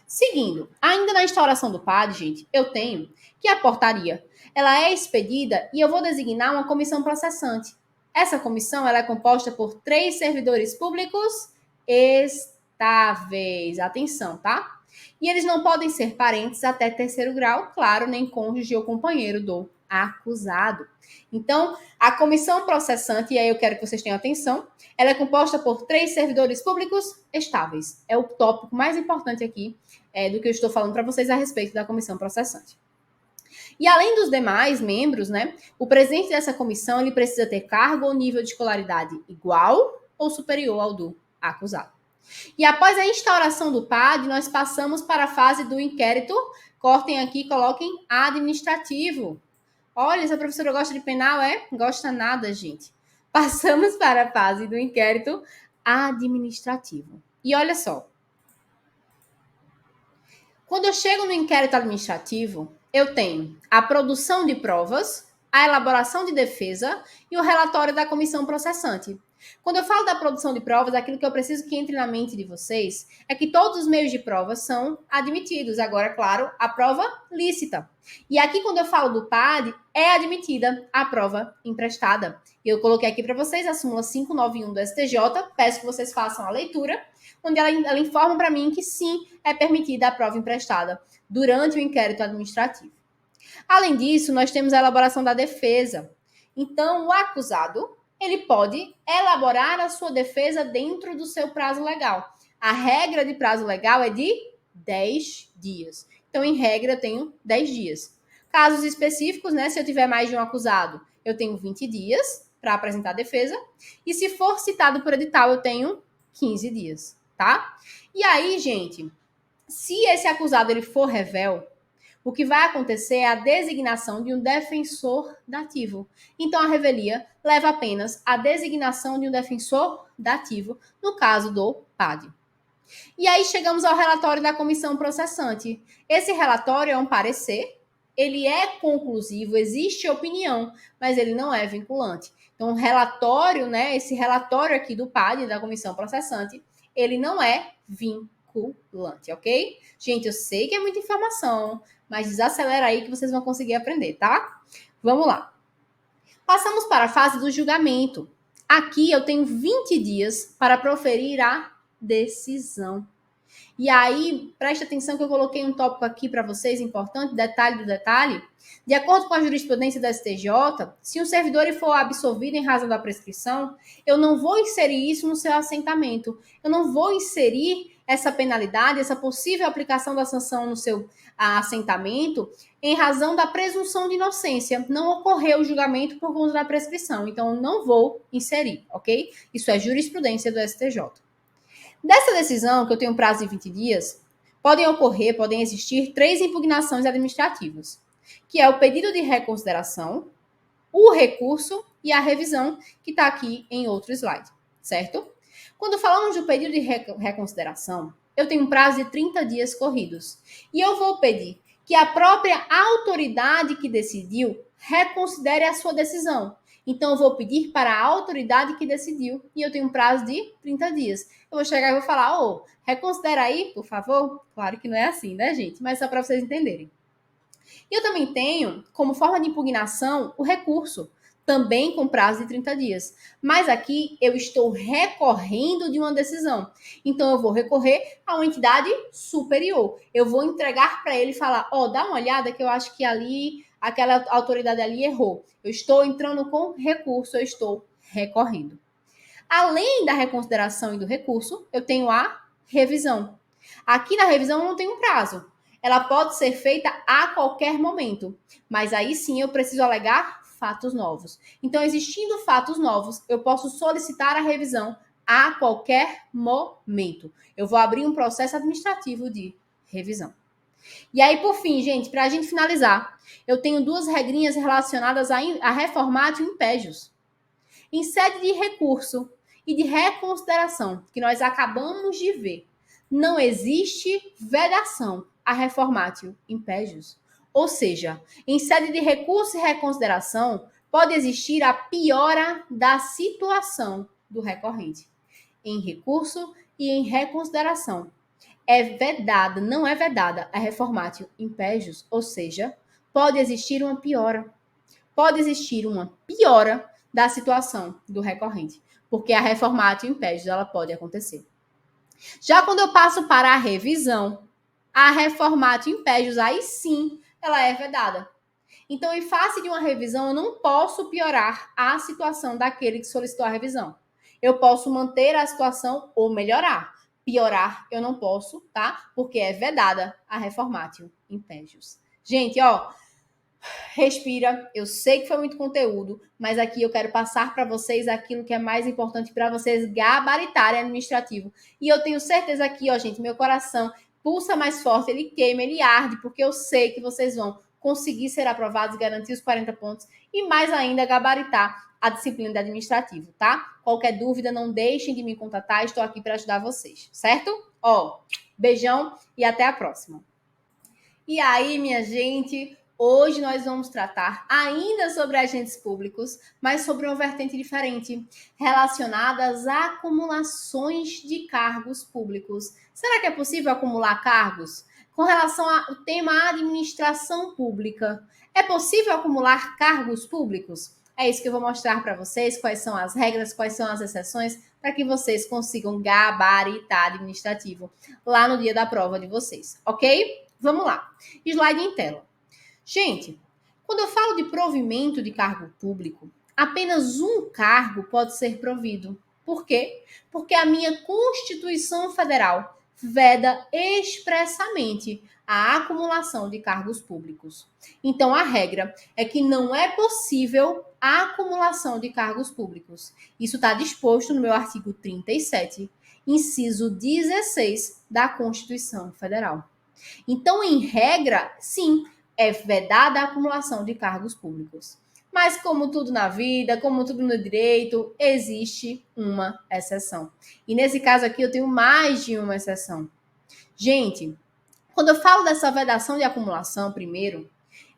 Seguindo, ainda na instauração do PAD, gente, eu tenho que a portaria ela é expedida e eu vou designar uma comissão processante. Essa comissão ela é composta por 3 servidores públicos estáveis. Atenção, tá? E eles não podem ser parentes até 3º grau, claro, nem cônjuge ou companheiro do acusado. Então, a comissão processante, e aí eu quero que vocês tenham atenção, ela é composta por 3 servidores públicos estáveis. É o tópico mais importante aqui do que eu estou falando para vocês a respeito da comissão processante. E além dos demais membros, né, o presidente dessa comissão ele precisa ter cargo ou nível de escolaridade igual ou superior ao do acusado. E após a instauração do PAD, nós passamos para a fase do inquérito. Cortem aqui, coloquem administrativo. Olha, essa professora gosta de penal, é? Gosta nada, gente. Passamos para a fase do inquérito administrativo. E olha só, quando eu chego no inquérito administrativo, eu tenho a produção de provas, a elaboração de defesa e o relatório da comissão processante. Quando eu falo da produção de provas, aquilo que eu preciso que entre na mente de vocês é que todos os meios de prova são admitidos. Agora, claro, a prova lícita. E aqui, quando eu falo do PAD, é admitida a prova emprestada. Eu coloquei aqui para vocês a súmula 591 do STJ, peço que vocês façam a leitura, onde ela informa para mim que sim, é permitida a prova emprestada durante o inquérito administrativo. Além disso, nós temos a elaboração da defesa. Então, o acusado, ele pode elaborar a sua defesa dentro do seu prazo legal. A regra de prazo legal é de 10 dias. Então, em regra, eu tenho 10 dias. Casos específicos, né? Se eu tiver mais de um acusado, eu tenho 20 dias para apresentar a defesa. E se for citado por edital, eu tenho 15 dias, tá? E aí, gente, se esse acusado ele for revel, o que vai acontecer é a designação de um defensor dativo. Então, a revelia leva apenas a designação de um defensor dativo, no caso do PAD. E aí chegamos ao relatório da comissão processante. Esse relatório é um parecer, ele é conclusivo, existe opinião, mas ele não é vinculante. Então, o relatório, né, esse relatório aqui do PAD, da comissão processante, ele não é vinculante, ok? Gente, eu sei que é muita informação, mas desacelera aí que vocês vão conseguir aprender, tá? Vamos lá. Passamos para a fase do julgamento. Aqui eu tenho 20 dias para proferir a decisão. E aí, preste atenção que eu coloquei um tópico aqui para vocês, importante, detalhe do detalhe. De acordo com a jurisprudência da STJ, se um servidor for absolvido em razão da prescrição, eu não vou inserir isso no seu assentamento. Eu não vou inserir essa penalidade, essa possível aplicação da sanção no seu assentamento em razão da presunção de inocência. Não ocorreu o julgamento por conta da prescrição, então eu não vou inserir, ok? Isso é jurisprudência do STJ. Dessa decisão, que eu tenho um prazo de 20 dias, podem existir 3 impugnações administrativas, que é o pedido de reconsideração, o recurso e a revisão, que está aqui em outro slide, certo? Quando falamos do pedido de reconsideração, eu tenho um prazo de 30 dias corridos. E eu vou pedir que a própria autoridade que decidiu reconsidere a sua decisão. Então, eu vou pedir para a autoridade que decidiu e eu tenho um prazo de 30 dias. Eu vou chegar e vou falar, reconsidera aí, por favor. Claro que não é assim, né, gente? Mas só para vocês entenderem. E eu também tenho, como forma de impugnação, o recurso, também com prazo de 30 dias. Mas aqui eu estou recorrendo de uma decisão. Então eu vou recorrer a uma entidade superior. Eu vou entregar para ele e falar, dá uma olhada que eu acho que ali, aquela autoridade ali errou. Eu estou entrando com recurso, eu estou recorrendo. Além da reconsideração e do recurso, eu tenho a revisão. Aqui na revisão eu não tenho prazo. Ela pode ser feita a qualquer momento, mas aí sim eu preciso alegar fatos novos. Então, existindo fatos novos, eu posso solicitar a revisão a qualquer momento. Eu vou abrir um processo administrativo de revisão. E aí, por fim, gente, para a gente finalizar, eu tenho 2 regrinhas relacionadas a reformatio impégios. Em sede de recurso e de reconsideração, que nós acabamos de ver, não existe vedação a reformatio impégios. Ou seja, em sede de recurso e reconsideração, pode existir a piora da situação do recorrente. Em recurso e em reconsideração, é vedada, não é vedada a reformatio impégios, ou seja, pode existir uma piora. Pode existir uma piora da situação do recorrente, porque a reformatio impégios ela pode acontecer. Já quando eu passo para a revisão, a reformatio impégios, aí sim, ela é vedada. Então, em face de uma revisão, eu não posso piorar a situação daquele que solicitou a revisão. Eu posso manter a situação ou melhorar. Piorar, eu não posso, tá? Porque é vedada a reformatio impégios. Gente, respira. Eu sei que foi muito conteúdo, mas aqui eu quero passar para vocês aquilo que é mais importante para vocês gabaritarem administrativo. E eu tenho certeza aqui, gente, meu coração pulsa mais forte, ele queima, ele arde, porque eu sei que vocês vão conseguir ser aprovados, garantir os 40 pontos e mais ainda gabaritar a disciplina de administrativo, tá? Qualquer dúvida, não deixem de me contatar, estou aqui para ajudar vocês, certo? Ó, beijão e até a próxima. E aí, minha gente, hoje nós vamos tratar ainda sobre agentes públicos, mas sobre uma vertente diferente, relacionada às acumulações de cargos públicos. Será que é possível acumular cargos? Com relação ao tema administração pública, é possível acumular cargos públicos? É isso que eu vou mostrar para vocês, quais são as regras, quais são as exceções, para que vocês consigam gabaritar administrativo lá no dia da prova de vocês, ok? Vamos lá. Slide em tela. Gente, quando eu falo de provimento de cargo público, apenas um cargo pode ser provido. Por quê? Porque a minha Constituição Federal veda expressamente a acumulação de cargos públicos. Então, a regra é que não é possível a acumulação de cargos públicos. Isso está disposto no meu artigo 37, inciso 16 da Constituição Federal. Então, em regra, sim, é vedada a acumulação de cargos públicos. Mas, como tudo na vida, como tudo no direito, existe uma exceção. E nesse caso aqui, eu tenho mais de uma exceção. Gente, quando eu falo dessa vedação de acumulação, primeiro,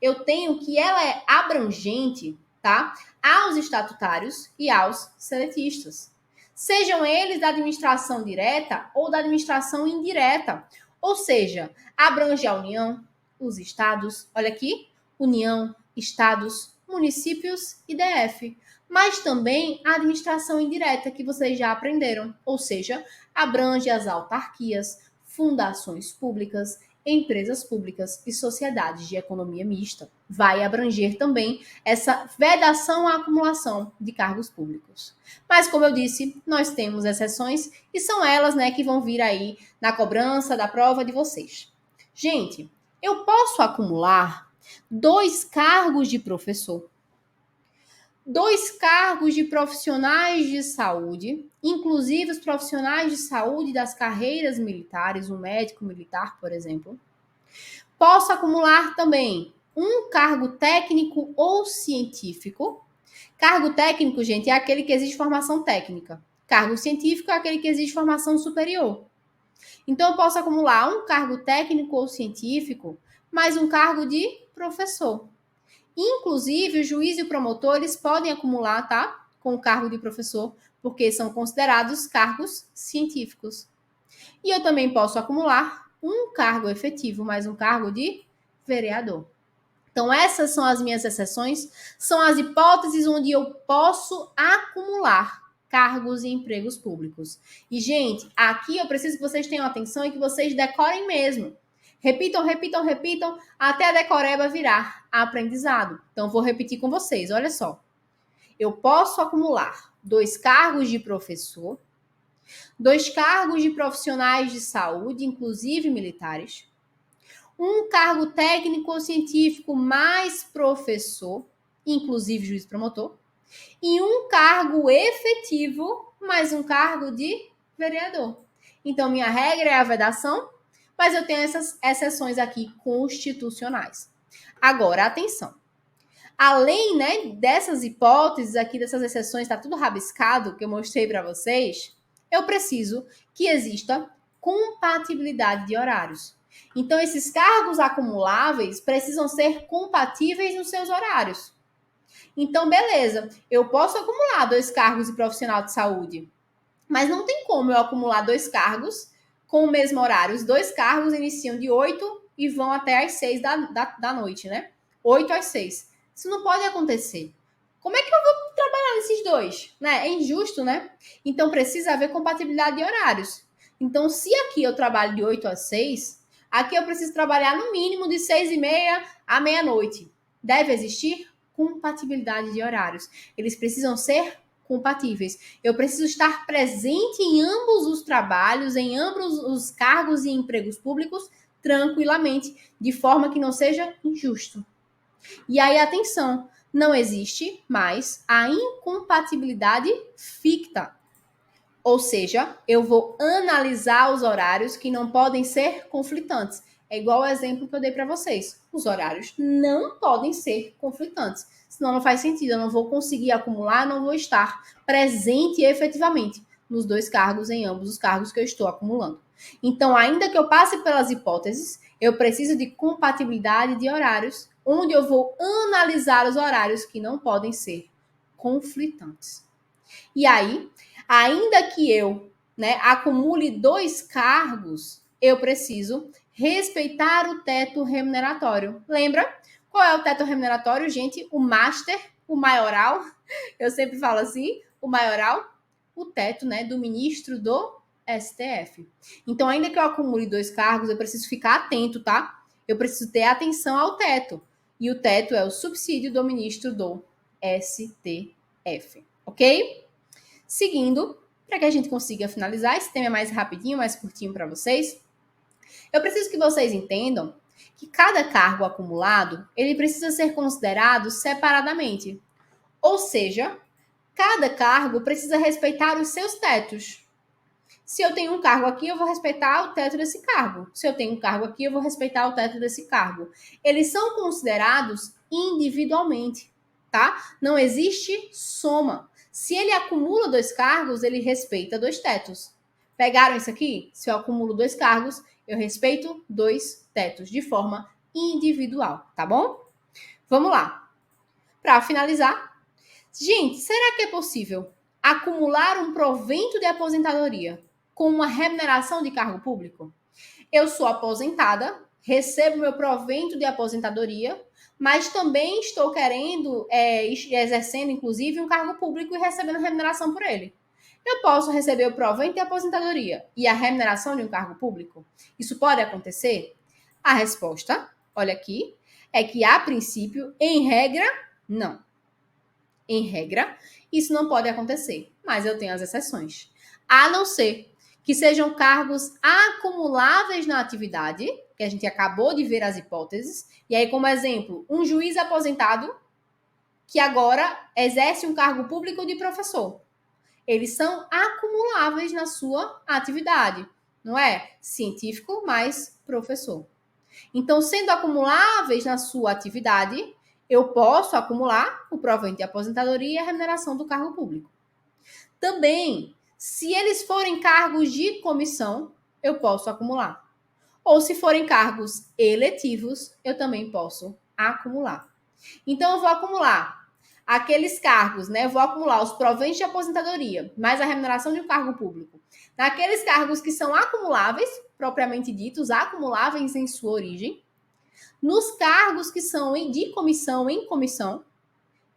eu tenho que ela é abrangente, tá? Aos estatutários e aos seletistas. Sejam eles da administração direta ou da administração indireta. Ou seja, abrange a União, os estados, olha aqui, União, estados, municípios e DF. Mas também a administração indireta, que vocês já aprenderam. Ou seja, abrange as autarquias, fundações públicas, empresas públicas e sociedades de economia mista. Vai abranger também essa vedação à acumulação de cargos públicos. Mas, como eu disse, nós temos exceções e são elas, né, que vão vir aí na cobrança da prova de vocês. Gente, eu posso acumular 2 cargos de professor, 2 cargos de profissionais de saúde, inclusive os profissionais de saúde das carreiras militares, um médico militar, por exemplo. Posso acumular também um cargo técnico ou científico. Cargo técnico, gente, é aquele que exige formação técnica. Cargo científico é aquele que exige formação superior. Então, eu posso acumular um cargo técnico ou científico, mais um cargo de professor. Inclusive, o juiz e o promotor, eles podem acumular, tá? Com o cargo de professor, porque são considerados cargos científicos. E eu também posso acumular um cargo efetivo, mais um cargo de vereador. Então, essas são as minhas exceções, são as hipóteses onde eu posso acumular cargos e empregos públicos. E, gente, aqui eu preciso que vocês tenham atenção e que vocês decorem mesmo. Repitam, repitam, repitam, até a decoreba virar aprendizado. Então, vou repetir com vocês, olha só. Eu posso acumular 2 cargos de professor, 2 cargos de profissionais de saúde, inclusive militares, um cargo técnico ou científico mais professor, inclusive juiz promotor, e um cargo efetivo mais um cargo de vereador. Então, minha regra é a vedação, mas eu tenho essas exceções aqui constitucionais. Agora, atenção. Além, né, dessas hipóteses aqui, dessas exceções, está tudo rabiscado que eu mostrei para vocês, eu preciso que exista compatibilidade de horários. Então, esses cargos acumuláveis precisam ser compatíveis nos seus horários. Então, beleza, eu posso acumular 2 cargos de profissional de saúde, mas não tem como eu acumular 2 cargos com o mesmo horário. Os 2 cargos iniciam de 8 e vão até às 6 da noite, né? 8 às 6. Isso não pode acontecer. Como é que eu vou trabalhar nesses 2? Né? É injusto, né? Então, precisa haver compatibilidade de horários. Então, se aqui eu trabalho de 8 às 6, aqui eu preciso trabalhar no mínimo de 6h30 à meia-noite. Deve existir compatibilidade de horários. Eles precisam ser compatíveis. Eu preciso estar presente em ambos os trabalhos, em ambos os cargos e empregos públicos, tranquilamente, de forma que não seja injusto. E aí, atenção, não existe mais a incompatibilidade ficta. Ou seja, eu vou analisar os horários que não podem ser conflitantes. É igual o exemplo que eu dei para vocês. Os horários não podem ser conflitantes. Senão não faz sentido, eu não vou conseguir acumular, não vou estar presente efetivamente nos dois cargos, em ambos os cargos que eu estou acumulando. Então, ainda que eu passe pelas hipóteses, eu preciso de compatibilidade de horários, onde eu vou analisar os horários que não podem ser conflitantes. E aí, ainda que eu acumule dois cargos, eu preciso respeitar o teto remuneratório. Lembra? Qual é o teto remuneratório, gente? O master, o maioral, eu sempre falo assim, o maioral, o teto, do ministro do STF. Então, ainda que eu acumule dois cargos, eu preciso ficar atento, tá? Eu preciso ter atenção ao teto. E o teto é o subsídio do ministro do STF, ok? Seguindo, para que a gente consiga finalizar, esse tema é mais rapidinho, mais curtinho para vocês. Eu preciso que vocês entendam que cada cargo acumulado, ele precisa ser considerado separadamente. Ou seja, cada cargo precisa respeitar os seus tetos. Se eu tenho um cargo aqui, eu vou respeitar o teto desse cargo. Se eu tenho um cargo aqui, eu vou respeitar o teto desse cargo. Eles são considerados individualmente, tá? Não existe soma. Se ele acumula dois cargos, ele respeita dois tetos. Pegaram isso aqui? Se eu acumulo dois cargos, eu respeito dois tetos de forma individual, tá bom? Vamos lá. Para finalizar, gente, será que é possível acumular um provento de aposentadoria com uma remuneração de cargo público? Eu sou aposentada, recebo meu provento de aposentadoria, mas também estou querendo, exercendo, inclusive, um cargo público e recebendo remuneração por ele. Eu posso receber o provento de aposentadoria e a remuneração de um cargo público? Isso pode acontecer? A resposta, olha aqui, é que, a princípio, em regra, não. Em regra, isso não pode acontecer, mas eu tenho as exceções. A não ser que sejam cargos acumuláveis na atividade, que a gente acabou de ver as hipóteses, e aí, como exemplo, um juiz aposentado que agora exerce um cargo público de professor. Eles são acumuláveis na sua atividade, não é? Científico mais professor. Então, sendo acumuláveis na sua atividade, eu posso acumular o provento de aposentadoria e a remuneração do cargo público. Também, se eles forem cargos de comissão, eu posso acumular. Ou se forem cargos eletivos, eu também posso acumular. Então, eu vou acumular aqueles cargos, vou acumular os proventos de aposentadoria, mais a remuneração de um cargo público. Naqueles cargos que são acumuláveis, propriamente ditos, acumuláveis em sua origem, nos cargos que são de comissão em comissão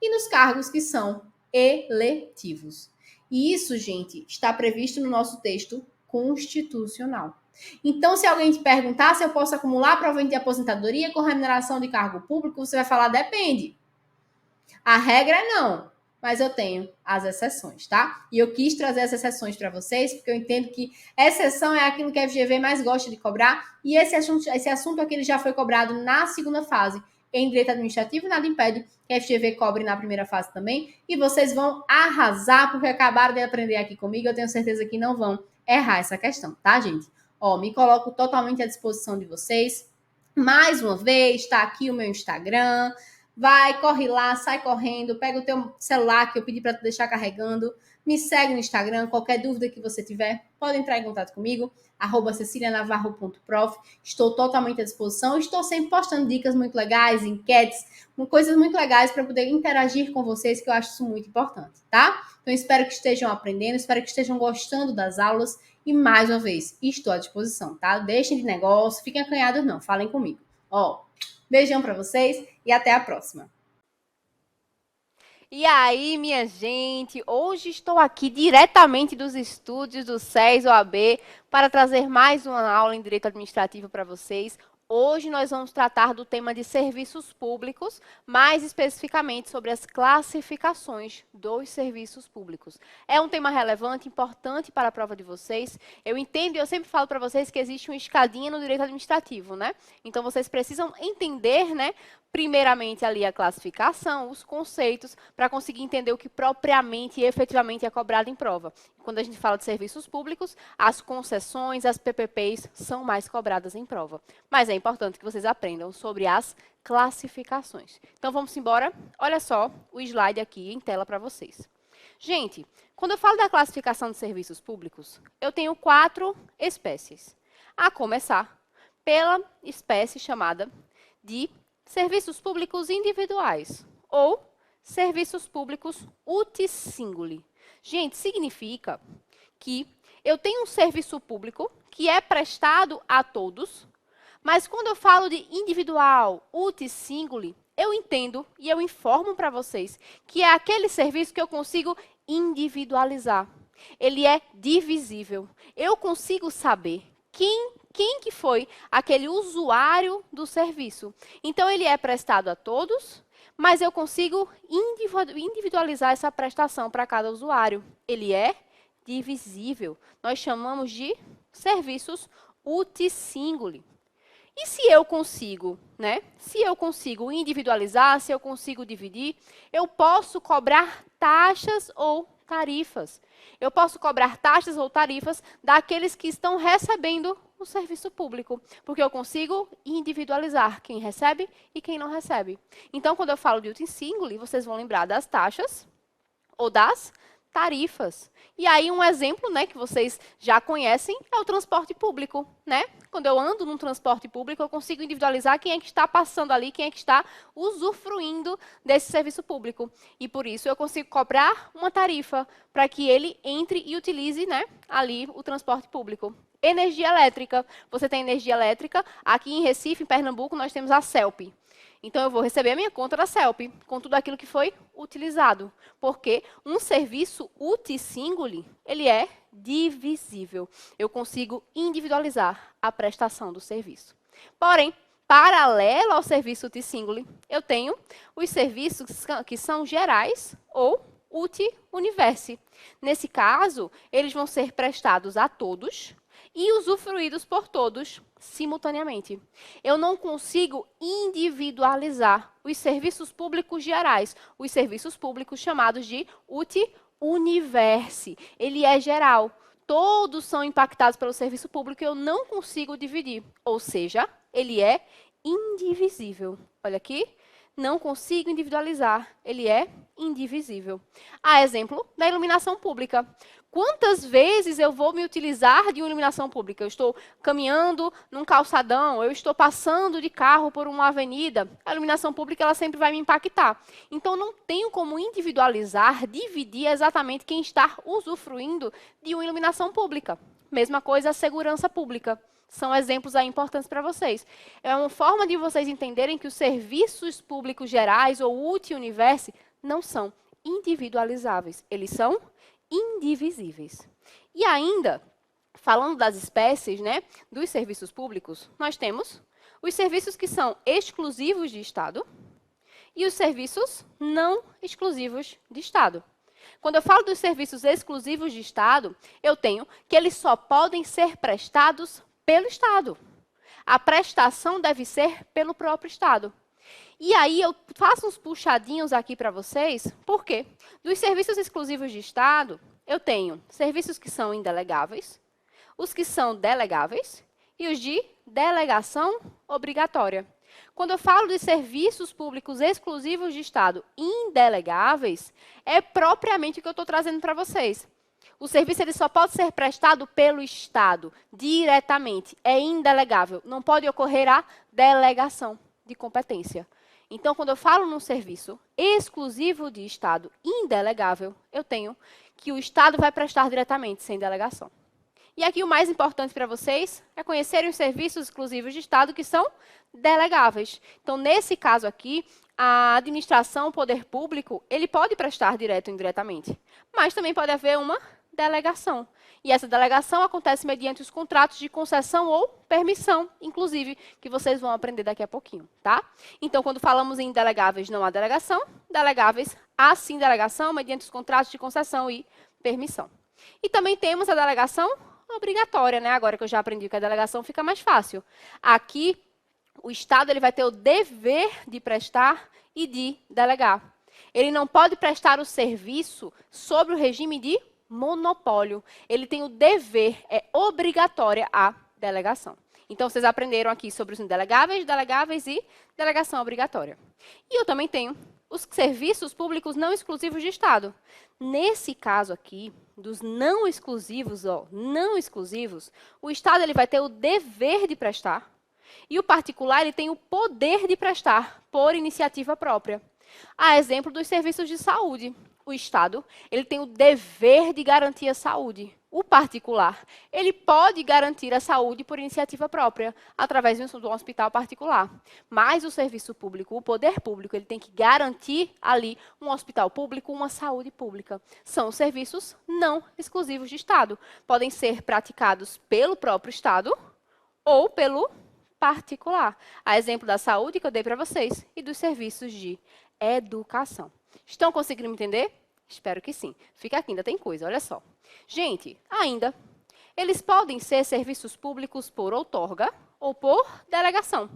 e nos cargos que são eletivos. E isso, gente, está previsto no nosso texto constitucional. Então, se alguém te perguntar se eu posso acumular provento de aposentadoria com remuneração de cargo público, você vai falar, depende. A regra é não, mas eu tenho as exceções, tá? E eu quis trazer as exceções para vocês, porque eu entendo que exceção é aquilo que a FGV mais gosta de cobrar, e esse assunto aqui ele já foi cobrado na segunda fase em Direito Administrativo, e nada impede que a FGV cobre na primeira fase também, e vocês vão arrasar, porque acabaram de aprender aqui comigo, eu tenho certeza que não vão errar essa questão, tá, gente? Me coloco totalmente à disposição de vocês. Mais uma vez, tá aqui o meu Instagram. Vai, corre lá, sai correndo, pega o teu celular que eu pedi para tu deixar carregando, me segue no Instagram, qualquer dúvida que você tiver, pode entrar em contato comigo, @cecilianavarro.prof, estou totalmente à disposição, estou sempre postando dicas muito legais, enquetes, coisas muito legais para poder interagir com vocês, que eu acho isso muito importante, tá? Então, espero que estejam aprendendo, espero que estejam gostando das aulas, e mais uma vez, estou à disposição, tá? Deixem de negócio, fiquem acanhados não, falem comigo. Beijão para vocês e até a próxima. E aí, minha gente, hoje estou aqui diretamente dos estúdios do SES OAB para trazer mais uma aula em Direito Administrativo para vocês. Hoje nós vamos tratar do tema de serviços públicos, mais especificamente sobre as classificações dos serviços públicos. É um tema relevante, importante para a prova de vocês. Eu entendo e eu sempre falo para vocês que existe uma escadinha no direito administrativo, né? Então vocês precisam entender, primeiramente ali a classificação, os conceitos, para conseguir entender o que propriamente e efetivamente é cobrado em prova. Quando a gente fala de serviços públicos, as concessões, as PPPs são mais cobradas em prova. Mas é importante que vocês aprendam sobre as classificações. Então vamos embora? Olha só o slide aqui em tela para vocês. Gente, quando eu falo da classificação de serviços públicos, eu tenho 4 espécies. A começar pela espécie chamada de serviços públicos individuais ou serviços públicos uti singuli. Gente, significa que eu tenho um serviço público que é prestado a todos, mas quando eu falo de individual, uti singuli, eu entendo e eu informo para vocês que é aquele serviço que eu consigo individualizar. Ele é divisível. Eu consigo saber quem que foi aquele usuário do serviço. Então, ele é prestado a todos, mas eu consigo individualizar essa prestação para cada usuário. Ele é divisível. Nós chamamos de serviços uti singuli. E se eu consigo, né? Se eu consigo individualizar, se eu consigo dividir, eu posso cobrar taxas ou tarifas. Eu posso cobrar taxas ou tarifas daqueles que estão recebendo o serviço público, porque eu consigo individualizar quem recebe e quem não recebe. Então, quando eu falo de uti singuli, vocês vão lembrar das taxas ou das tarifas. E aí, um exemplo, né, que vocês já conhecem é o transporte público, né? Quando eu ando num transporte público, eu consigo individualizar quem é que está passando ali, quem é que está usufruindo desse serviço público. E, por isso, eu consigo cobrar uma tarifa para que ele entre e utilize, né, ali o transporte público. Energia elétrica. Você tem energia elétrica. Aqui em Recife, em Pernambuco, nós temos a CELP. Então, eu vou receber a minha conta da CELP, com tudo aquilo que foi utilizado. Porque um serviço uti singuli, ele é divisível. Eu consigo individualizar a prestação do serviço. Porém, paralelo ao serviço uti singuli, eu tenho os serviços que são gerais ou uti universi. Nesse caso, eles vão ser prestados a todos e usufruídos por todos simultaneamente. Eu não consigo individualizar os serviços públicos gerais, os serviços públicos chamados de uti universi. Ele é geral. Todos são impactados pelo serviço público e eu não consigo dividir. Ou seja, ele é indivisível. Olha aqui. Não consigo individualizar. Ele é indivisível. A exemplo da iluminação pública. Quantas vezes eu vou me utilizar de uma iluminação pública? Eu estou caminhando num calçadão, eu estou passando de carro por uma avenida, a iluminação pública ela sempre vai me impactar. Então, não tenho como individualizar, dividir exatamente quem está usufruindo de uma iluminação pública. Mesma coisa a segurança pública. São exemplos aí importantes para vocês. É uma forma de vocês entenderem que os serviços públicos gerais ou uti universi não são individualizáveis, eles são indivisíveis. E ainda, falando das espécies, né, dos serviços públicos, nós temos os serviços que são exclusivos de Estado e os serviços não exclusivos de Estado. Quando eu falo dos serviços exclusivos de Estado, eu tenho que eles só podem ser prestados pelo Estado. A prestação deve ser pelo próprio Estado. E aí eu faço uns puxadinhos aqui para vocês, por quê? Dos serviços exclusivos de Estado, eu tenho serviços que são indelegáveis, os que são delegáveis e os de delegação obrigatória. Quando eu falo de serviços públicos exclusivos de Estado indelegáveis, é propriamente o que eu estou trazendo para vocês. O serviço ele só pode ser prestado pelo Estado, diretamente, é indelegável, não pode ocorrer a delegação de competência. Então, quando eu falo num serviço exclusivo de Estado indelegável, eu tenho que o Estado vai prestar diretamente, sem delegação. E aqui o mais importante para vocês é conhecerem os serviços exclusivos de Estado que são delegáveis. Então, nesse caso aqui, a administração, o poder público, ele pode prestar direto ou indiretamente, mas também pode haver uma delegação. E essa delegação acontece mediante os contratos de concessão ou permissão, inclusive, que vocês vão aprender daqui a pouquinho, tá? Então, quando falamos em indelegáveis, não há delegação. Delegáveis, há sim delegação, mediante os contratos de concessão e permissão. E também temos a delegação obrigatória, né? Agora que eu já aprendi que a delegação fica mais fácil. Aqui, o Estado ele vai ter o dever de prestar e de delegar. Ele não pode prestar o serviço sobre o regime de monopólio. Ele tem o dever, é obrigatória a delegação. Então, vocês aprenderam aqui sobre os indelegáveis, delegáveis e delegação obrigatória. E eu também tenho os serviços públicos não exclusivos de Estado. Nesse caso aqui, dos não exclusivos, não exclusivos, o Estado ele vai ter o dever de prestar e o particular ele tem o poder de prestar por iniciativa própria. A exemplo dos serviços de saúde. O Estado ele tem o dever de garantir a saúde. O particular, ele pode garantir a saúde por iniciativa própria, através de um hospital particular. Mas o serviço público, o poder público, ele tem que garantir ali um hospital público, uma saúde pública. São serviços não exclusivos de Estado. Podem ser praticados pelo próprio Estado ou pelo particular. A exemplo da saúde que eu dei para vocês e dos serviços de educação. Estão conseguindo me entender? Espero que sim. Fica aqui, ainda tem coisa, olha só. Gente, ainda, eles podem ser serviços públicos por outorga ou por delegação.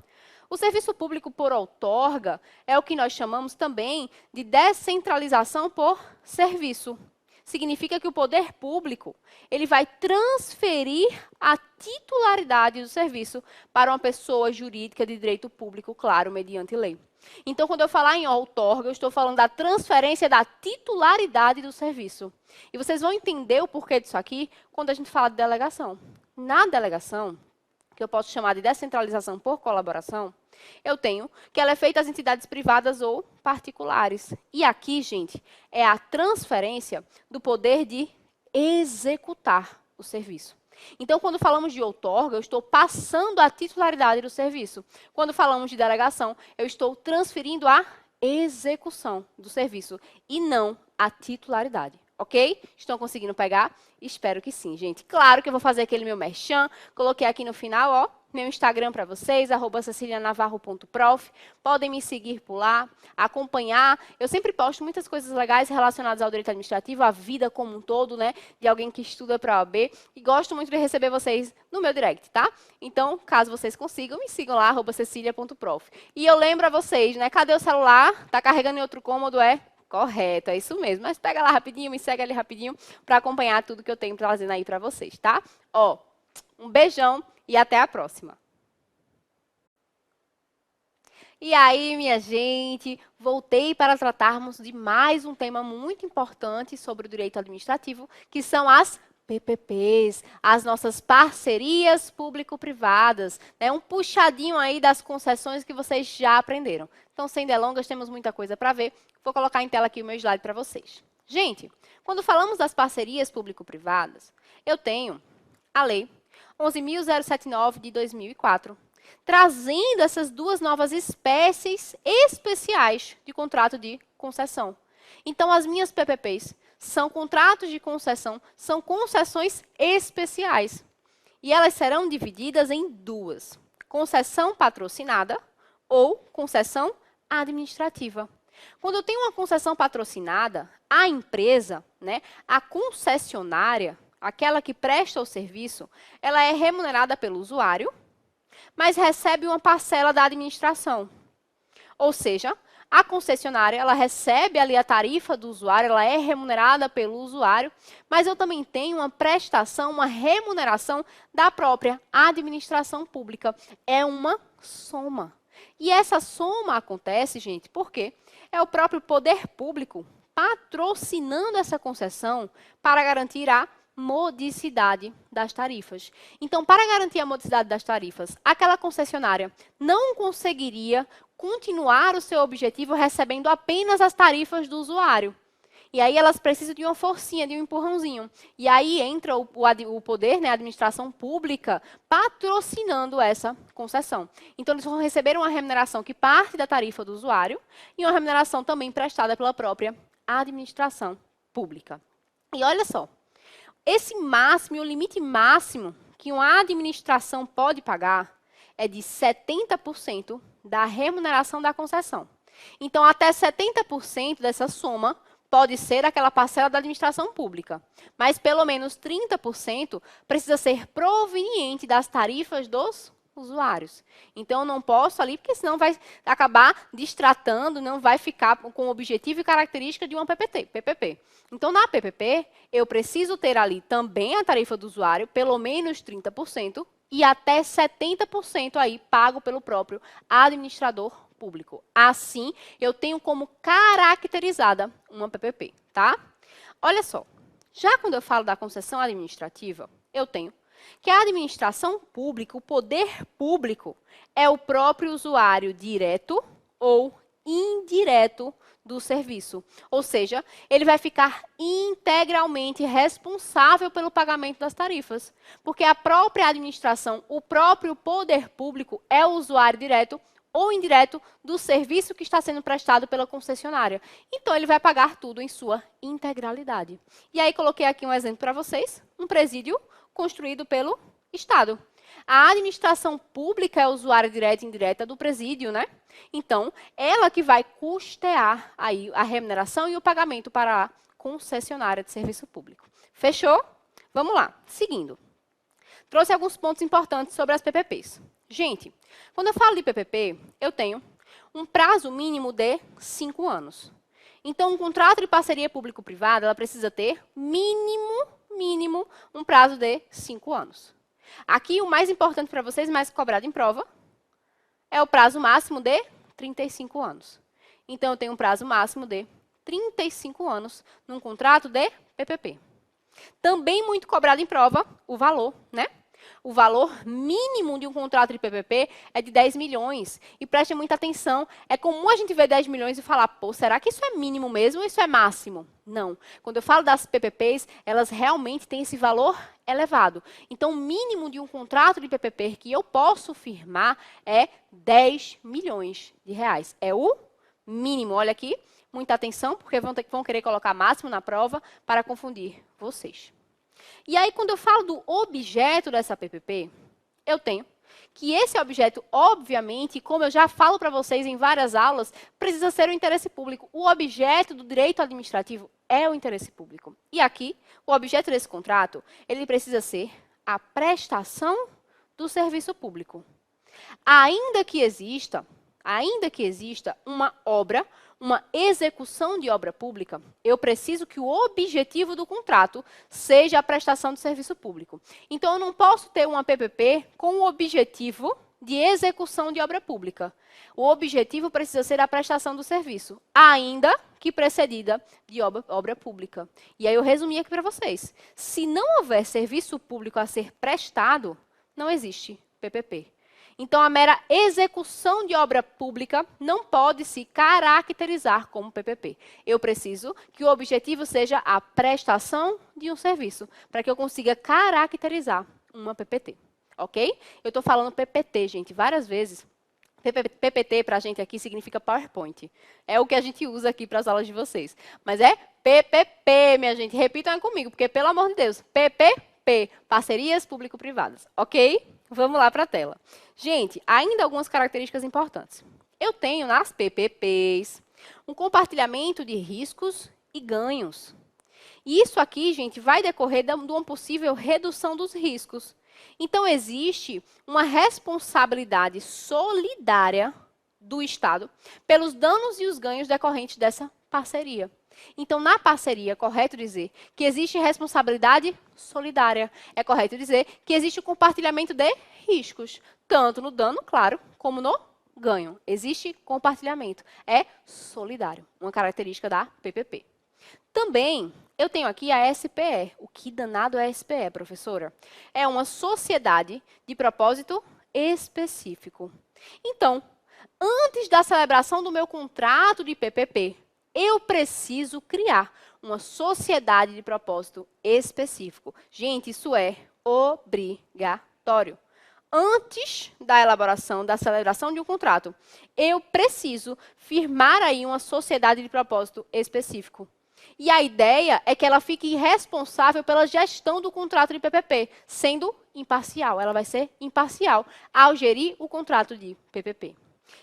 O serviço público por outorga é o que nós chamamos também de descentralização por serviço. Significa que o poder público ele vai transferir a titularidade do serviço para uma pessoa jurídica de direito público, claro, mediante lei. Então, quando eu falar em outorga, eu estou falando da transferência da titularidade do serviço. E vocês vão entender o porquê disso aqui quando a gente fala de delegação. Na delegação, que eu posso chamar de descentralização por colaboração, eu tenho que ela é feita às entidades privadas ou particulares. E aqui, gente, é a transferência do poder de executar o serviço. Então, quando falamos de outorga, eu estou passando a titularidade do serviço. Quando falamos de delegação, eu estou transferindo a execução do serviço e não a titularidade. Ok? Estão conseguindo pegar? Espero que sim, gente. Claro que eu vou fazer aquele meu merchan. Coloquei aqui no final, ó, meu Instagram para vocês, @cecilianavarro.prof. Podem me seguir por lá, acompanhar. Eu sempre posto muitas coisas legais relacionadas ao direito administrativo, à vida como um todo, né? De alguém que estuda para a OAB. E gosto muito de receber vocês no meu direct, tá? Então, caso vocês consigam, me sigam lá, @cecilia.prof. E eu lembro a vocês, né? Cadê o celular? Tá carregando em outro cômodo, é? Correto, é isso mesmo. Mas pega lá rapidinho, me segue ali rapidinho para acompanhar tudo que eu tenho trazendo aí para vocês, tá? Ó, um beijão e até a próxima. E aí, minha gente, voltei para tratarmos de mais um tema muito importante sobre o direito administrativo, que são as PPPs, as nossas parcerias público-privadas, né? Um puxadinho aí das concessões que vocês já aprenderam. Então, sem delongas, temos muita coisa para ver. Vou colocar em tela aqui o meu slide para vocês. Gente, quando falamos das parcerias público-privadas, eu tenho a Lei 11.079 de 2004, trazendo essas duas novas espécies especiais de contrato de concessão. Então, as minhas PPPs são contratos de concessão, são concessões especiais. E elas serão divididas em duas: concessão patrocinada ou concessão administrativa. Quando eu tenho uma concessão patrocinada, a empresa, né, a concessionária, aquela que presta o serviço, ela é remunerada pelo usuário, mas recebe uma parcela da administração. Ou seja, a concessionária, ela recebe ali a tarifa do usuário, ela é remunerada pelo usuário, mas eu também tenho uma prestação, uma remuneração da própria administração pública. É uma soma. E essa soma acontece, gente, porque é o próprio poder público patrocinando essa concessão para garantir a modicidade das tarifas. Então, para garantir a modicidade das tarifas, aquela concessionária não conseguiria continuar o seu objetivo recebendo apenas as tarifas do usuário. E aí elas precisam de uma forcinha, de um empurrãozinho. E aí entra o poder, né, a administração pública, patrocinando essa concessão. Então, eles vão receber uma remuneração que parte da tarifa do usuário e uma remuneração também prestada pela própria administração pública. E olha só, esse máximo, o limite máximo que uma administração pode pagar é de 70% da remuneração da concessão. Então, até 70% dessa soma pode ser aquela parcela da administração pública, mas pelo menos 30% precisa ser proveniente das tarifas dos usuários. Então, eu não posso ali, porque senão vai acabar distratando, não vai ficar com o objetivo e característica de uma PPP. Então, na PPP, eu preciso ter ali também a tarifa do usuário, pelo menos 30%, e até 70% aí pago pelo próprio administrador público. Assim, eu tenho como caracterizada uma PPP, tá? Olha só, já quando eu falo da concessão administrativa, eu tenho que a administração pública, o poder público, é o próprio usuário direto ou indireto do serviço. Ou seja, ele vai ficar integralmente responsável pelo pagamento das tarifas, porque a própria administração, o próprio poder público é o usuário direto ou indireto do serviço que está sendo prestado pela concessionária. Então, ele vai pagar tudo em sua integralidade. E aí, coloquei aqui um exemplo para vocês, um presídio construído pelo Estado. A administração pública é usuária direta e indireta do presídio, né? Então, ela que vai custear aí a remuneração e o pagamento para a concessionária de serviço público. Fechou? Vamos lá. Seguindo. Trouxe alguns pontos importantes sobre as PPPs. Gente, quando eu falo de PPP, eu tenho um prazo mínimo de 5 anos. Então, um contrato de parceria público-privada, ela precisa ter mínimo, um prazo de 5 anos. Aqui, o mais importante para vocês, mais cobrado em prova, é o prazo máximo de 35 anos. Então, eu tenho um prazo máximo de 35 anos num contrato de PPP. Também muito cobrado em prova, o valor, né? O valor mínimo de um contrato de PPP é de 10 milhões. E preste muita atenção, é comum a gente ver 10 milhões e falar, pô, será que isso é mínimo mesmo ou isso é máximo? Não. Quando eu falo das PPPs, elas realmente têm esse valor elevado. Então, o mínimo de um contrato de PPP que eu posso firmar é 10 milhões de reais. É o mínimo. Olha aqui, muita atenção, porque vão querer colocar máximo na prova para confundir vocês. E aí, quando eu falo do objeto dessa PPP, eu tenho que esse objeto, obviamente, como eu já falo para vocês em várias aulas, precisa ser o interesse público. O objeto do direito administrativo é o interesse público. E aqui, o objeto desse contrato, ele precisa ser a prestação do serviço público. Ainda que exista uma obra, uma execução de obra pública, eu preciso que o objetivo do contrato seja a prestação do serviço público. Então, eu não posso ter uma PPP com o objetivo de execução de obra pública. O objetivo precisa ser a prestação do serviço, ainda que precedida de obra pública. E aí eu resumi aqui para vocês. Se não houver serviço público a ser prestado, não existe PPP. Então, a mera execução de obra pública não pode se caracterizar como PPP. Eu preciso que o objetivo seja a prestação de um serviço, para que eu consiga caracterizar uma PPT. Ok? Eu estou falando PPT, gente, várias vezes. PPT para a gente aqui significa PowerPoint. É o que a gente usa aqui para as aulas de vocês. Mas é PPP, minha gente. Repitam comigo, porque, pelo amor de Deus, PPP, parcerias público-privadas. Ok? Vamos lá para a tela. Gente, ainda algumas características importantes. Eu tenho nas PPPs um compartilhamento de riscos e ganhos. E isso aqui, gente, vai decorrer de uma possível redução dos riscos. Então, existe uma responsabilidade solidária do Estado pelos danos e os ganhos decorrentes dessa parceria. Então, na parceria, é correto dizer que existe responsabilidade solidária. É correto dizer que existe o compartilhamento de riscos, tanto no dano, claro, como no ganho. Existe compartilhamento. É solidário, uma característica da PPP. Também, eu tenho aqui a SPE. O que danado é a SPE, professora? É uma sociedade de propósito específico. Então, antes da celebração do meu contrato de PPP, eu preciso criar uma sociedade de propósito específico. Gente, isso é obrigatório. Antes da elaboração, da celebração de um contrato, eu preciso firmar aí uma sociedade de propósito específico. E a ideia é que ela fique responsável pela gestão do contrato de PPP, sendo imparcial. Ela vai ser imparcial ao gerir o contrato de PPP.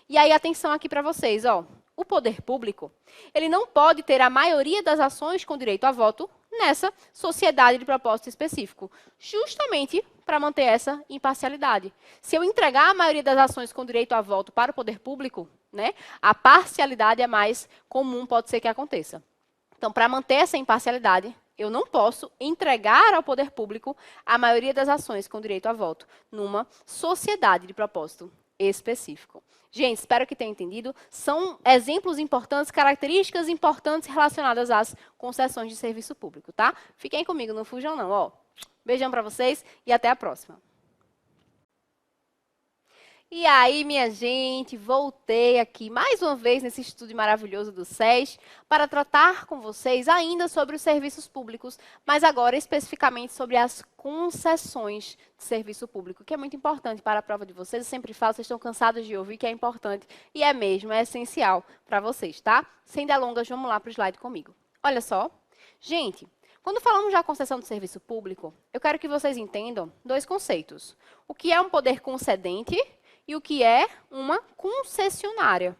E aí, atenção aqui para vocês, ó. O poder público, ele não pode ter a maioria das ações com direito a voto nessa sociedade de propósito específico, justamente para manter essa imparcialidade. Se eu entregar a maioria das ações com direito a voto para o poder público, né, a parcialidade é mais comum, pode ser que aconteça. Então, para manter essa imparcialidade, eu não posso entregar ao poder público a maioria das ações com direito a voto numa sociedade de propósito específico. Gente, espero que tenham entendido. São exemplos importantes, características importantes relacionadas às concessões de serviço público, tá? Fiquem comigo, não fujam não, ó. Beijão para vocês e até a próxima. E aí, minha gente, voltei aqui mais uma vez nesse estudo maravilhoso do SES para tratar com vocês ainda sobre os serviços públicos, mas agora especificamente sobre as concessões de serviço público, que é muito importante para a prova de vocês. Eu sempre falo, vocês estão cansados de ouvir que é importante, e é mesmo, é essencial para vocês, tá? Sem delongas, vamos lá para o slide comigo. Olha só, gente, quando falamos da concessão de serviço público, eu quero que vocês entendam dois conceitos. O que é um poder concedente e o que é uma concessionária.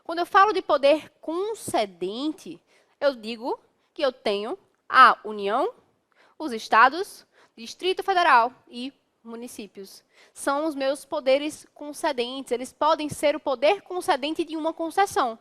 Quando eu falo de poder concedente, eu digo que eu tenho a União, os estados, Distrito Federal e municípios. São os meus poderes concedentes. Eles podem ser o poder concedente de uma concessão.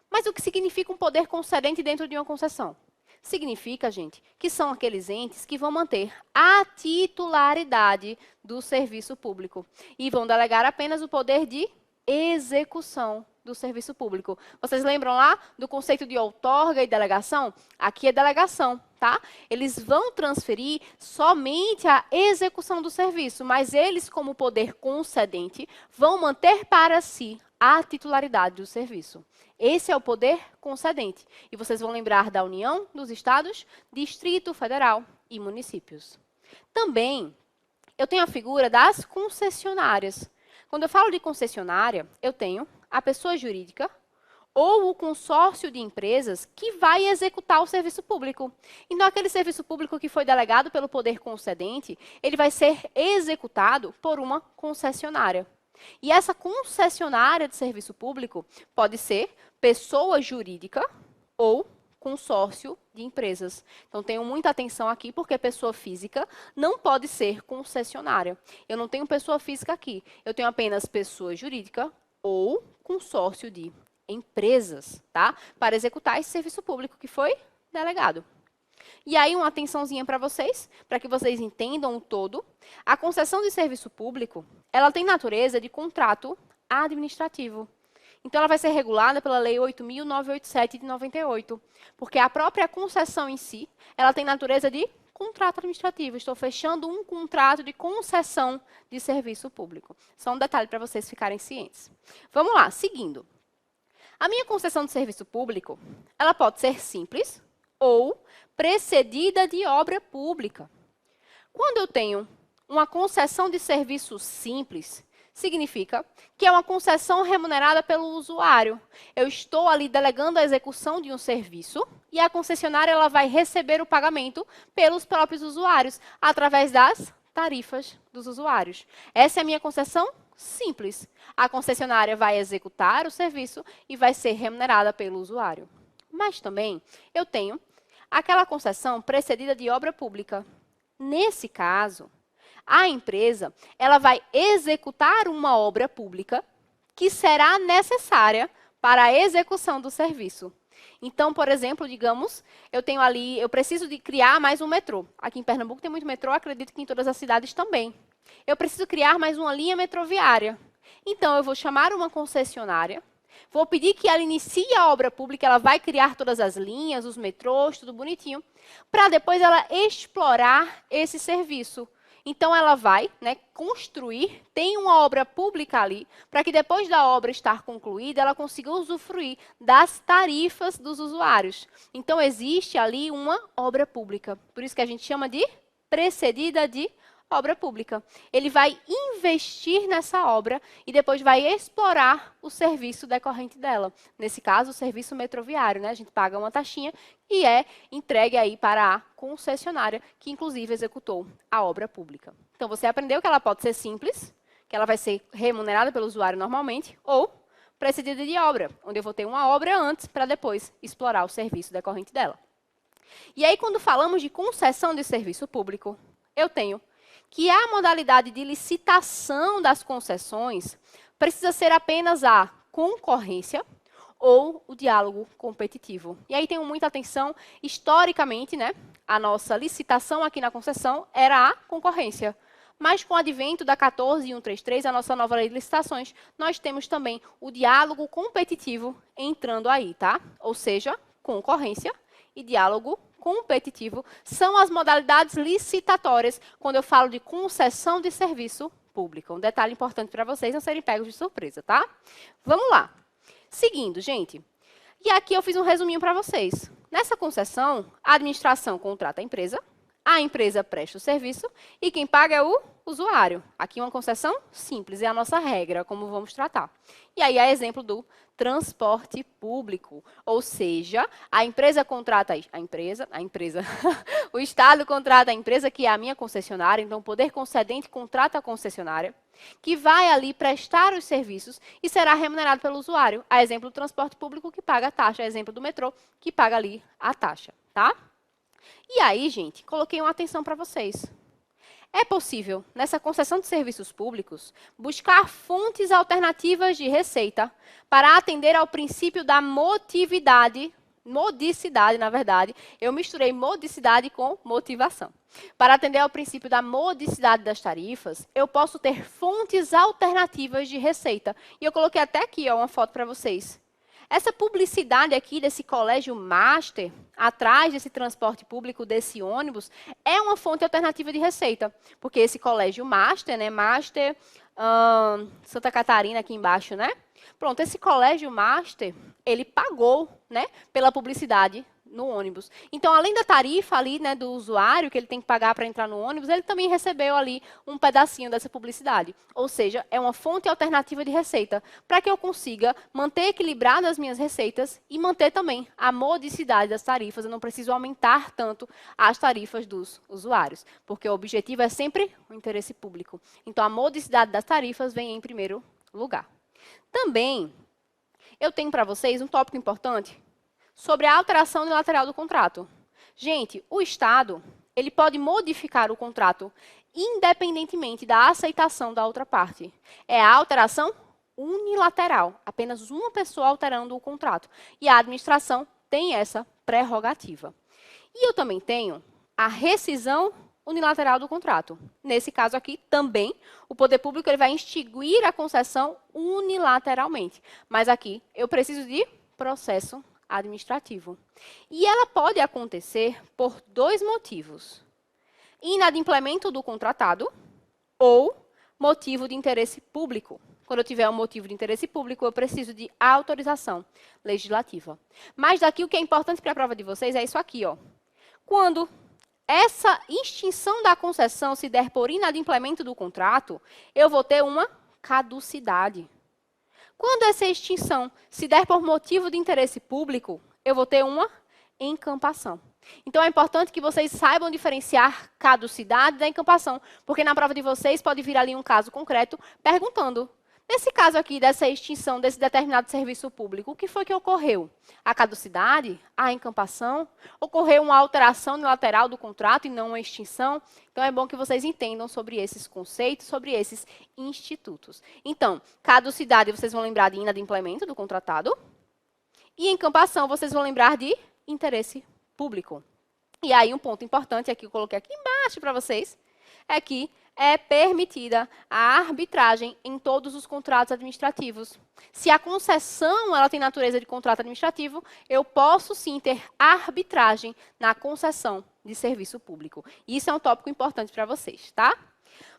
Mas o que significa um poder concedente dentro de uma concessão? Significa, gente, que são aqueles entes que vão manter a titularidade do serviço público e vão delegar apenas o poder de execução do serviço público. Vocês lembram lá do conceito de outorga e delegação? Aqui é delegação, tá? Eles vão transferir somente a execução do serviço, mas eles, como poder concedente, vão manter para si a titularidade do serviço. Esse é o poder concedente. E vocês vão lembrar da União, dos estados, Distrito Federal e municípios. Também, eu tenho a figura das concessionárias. Quando eu falo de concessionária, eu tenho a pessoa jurídica ou o consórcio de empresas que vai executar o serviço público. Então, aquele serviço público que foi delegado pelo poder concedente, ele vai ser executado por uma concessionária. E essa concessionária de serviço público pode ser pessoa jurídica ou consórcio de empresas. Então, tenham muita atenção aqui, porque pessoa física não pode ser concessionária. Eu não tenho pessoa física aqui. Eu tenho apenas pessoa jurídica ou consórcio de empresas, tá? Para executar esse serviço público que foi delegado. E aí, uma atençãozinha para vocês, para que vocês entendam o todo. A concessão de serviço público, ela tem natureza de contrato administrativo. Então, ela vai ser regulada pela Lei 8.987 de 98, porque a própria concessão em si, ela tem natureza de contrato administrativo. Estou fechando um contrato de concessão de serviço público. Só um detalhe para vocês ficarem cientes. Vamos lá, seguindo. A minha concessão de serviço público, ela pode ser simples ou precedida de obra pública. Quando eu tenho uma concessão de serviço simples, significa que é uma concessão remunerada pelo usuário. Eu estou ali delegando a execução de um serviço e a concessionária ela vai receber o pagamento pelos próprios usuários, através das tarifas dos usuários. Essa é a minha concessão simples. A concessionária vai executar o serviço e vai ser remunerada pelo usuário. Mas também eu tenho aquela concessão precedida de obra pública. Nesse caso, a empresa ela vai executar uma obra pública que será necessária para a execução do serviço. Então, por exemplo, digamos, eu preciso de criar mais um metrô. Aqui em Pernambuco tem muito metrô, acredito que em todas as cidades também. Eu preciso criar mais uma linha metroviária. Então, eu vou chamar uma concessionária, vou pedir que ela inicie a obra pública, ela vai criar todas as linhas, os metrôs, tudo bonitinho, para depois ela explorar esse serviço. Então, ela vai construir, tem uma obra pública ali, para que depois da obra estar concluída, ela consiga usufruir das tarifas dos usuários. Então, existe ali uma obra pública. Por isso que a gente chama de precedida de obra pública. Ele vai investir nessa obra e depois vai explorar o serviço decorrente dela. Nesse caso, o serviço metroviário, né? A gente paga uma taxinha e é entregue aí para a concessionária, que inclusive executou a obra pública. Então, você aprendeu que ela pode ser simples, que ela vai ser remunerada pelo usuário normalmente, ou precedida de obra, onde eu vou ter uma obra antes para depois explorar o serviço decorrente dela. E aí, quando falamos de concessão de serviço público, eu tenho que a modalidade de licitação das concessões precisa ser apenas a concorrência ou o diálogo competitivo. E aí tenho muita atenção, historicamente, né, a nossa licitação aqui na concessão era a concorrência. Mas com o advento da 14133, a nossa nova lei de licitações, nós temos também o diálogo competitivo entrando aí, tá? Ou seja, concorrência e diálogo competitivo são as modalidades licitatórias quando eu falo de concessão de serviço público. Um detalhe importante para vocês não serem pegos de surpresa, tá? Vamos lá. Seguindo, gente. E aqui eu fiz um resuminho para vocês. Nessa concessão, a administração contrata a empresa presta o serviço e quem paga é o usuário. Aqui uma concessão simples, é a nossa regra, como vamos tratar. E aí é exemplo do transporte público, ou seja, a empresa contrata o Estado contrata a empresa que é a minha concessionária, então o poder concedente contrata a concessionária, que vai ali prestar os serviços e será remunerado pelo usuário. A exemplo do transporte público que paga a taxa, a exemplo do metrô que paga ali a taxa, tá? E aí, gente, coloquei uma atenção para vocês. É possível, nessa concessão de serviços públicos, buscar fontes alternativas de receita para atender ao princípio da modicidade, na verdade, eu misturei modicidade com motivação. Para atender ao princípio da modicidade das tarifas, eu posso ter fontes alternativas de receita. E eu coloquei até aqui ó, uma foto para vocês. Essa publicidade aqui desse colégio master, atrás desse transporte público, desse ônibus, é uma fonte alternativa de receita. Porque esse colégio master, né, Master Santa Catarina aqui embaixo, né? Pronto, esse colégio master, ele pagou, né, pela publicidade no ônibus. Então, além da tarifa ali, né, do usuário, que ele tem que pagar para entrar no ônibus, ele também recebeu ali um pedacinho dessa publicidade. Ou seja, é uma fonte alternativa de receita, para que eu consiga manter equilibradas as minhas receitas e manter também a modicidade das tarifas. Eu não preciso aumentar tanto as tarifas dos usuários, porque o objetivo é sempre o interesse público. Então, a modicidade das tarifas vem em primeiro lugar. Também, eu tenho para vocês um tópico importante sobre a alteração unilateral do contrato. Gente, o Estado, ele pode modificar o contrato independentemente da aceitação da outra parte. É a alteração unilateral, apenas uma pessoa alterando o contrato. E a administração tem essa prerrogativa. E eu também tenho a rescisão unilateral do contrato. Nesse caso aqui, também, o poder público ele vai extinguir a concessão unilateralmente. Mas aqui, eu preciso de processo administrativo. E ela pode acontecer por dois motivos. Inadimplemento do contratado ou motivo de interesse público. Quando eu tiver um motivo de interesse público, eu preciso de autorização legislativa. Mas daqui o que é importante para a prova de vocês é isso aqui, ó. Quando essa extinção da concessão se der por inadimplemento do contrato, eu vou ter uma caducidade. Quando essa extinção se der por motivo de interesse público, eu vou ter uma encampação. Então, é importante que vocês saibam diferenciar caducidade da encampação, porque na prova de vocês pode vir ali um caso concreto perguntando, nesse caso aqui dessa extinção desse determinado serviço público, o que foi que ocorreu? A caducidade? A encampação? Ocorreu uma alteração unilateral do contrato e não uma extinção? Então, é bom que vocês entendam sobre esses conceitos, sobre esses institutos. Então, caducidade, vocês vão lembrar de inadimplemento do contratado. E encampação, vocês vão lembrar de interesse público. E aí, um ponto importante aqui, eu coloquei aqui embaixo para vocês, é que é permitida a arbitragem em todos os contratos administrativos. Se a concessão ela tem natureza de contrato administrativo, eu posso sim ter arbitragem na concessão de serviço público. Isso é um tópico importante para vocês, tá?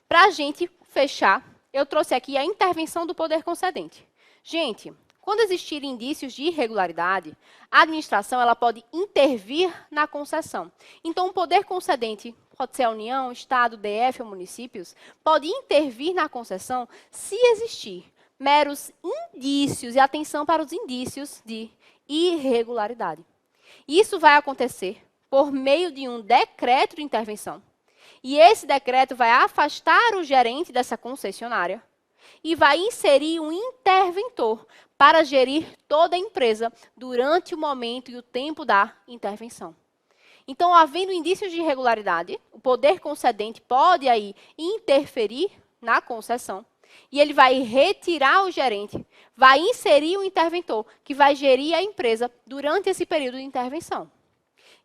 Para a gente fechar, eu trouxe aqui a intervenção do poder concedente. Gente, quando existirem indícios de irregularidade, a administração ela pode intervir na concessão. Então, o poder concedente, pode ser a União, Estado, DF ou municípios, pode intervir na concessão se existir meros indícios, e atenção para os indícios de irregularidade. Isso vai acontecer por meio de um decreto de intervenção. E esse decreto vai afastar o gerente dessa concessionária e vai inserir um interventor para gerir toda a empresa durante o momento e o tempo da intervenção. Então, havendo indícios de irregularidade, o poder concedente pode aí interferir na concessão e ele vai retirar o gerente, vai inserir o interventor, que vai gerir a empresa durante esse período de intervenção.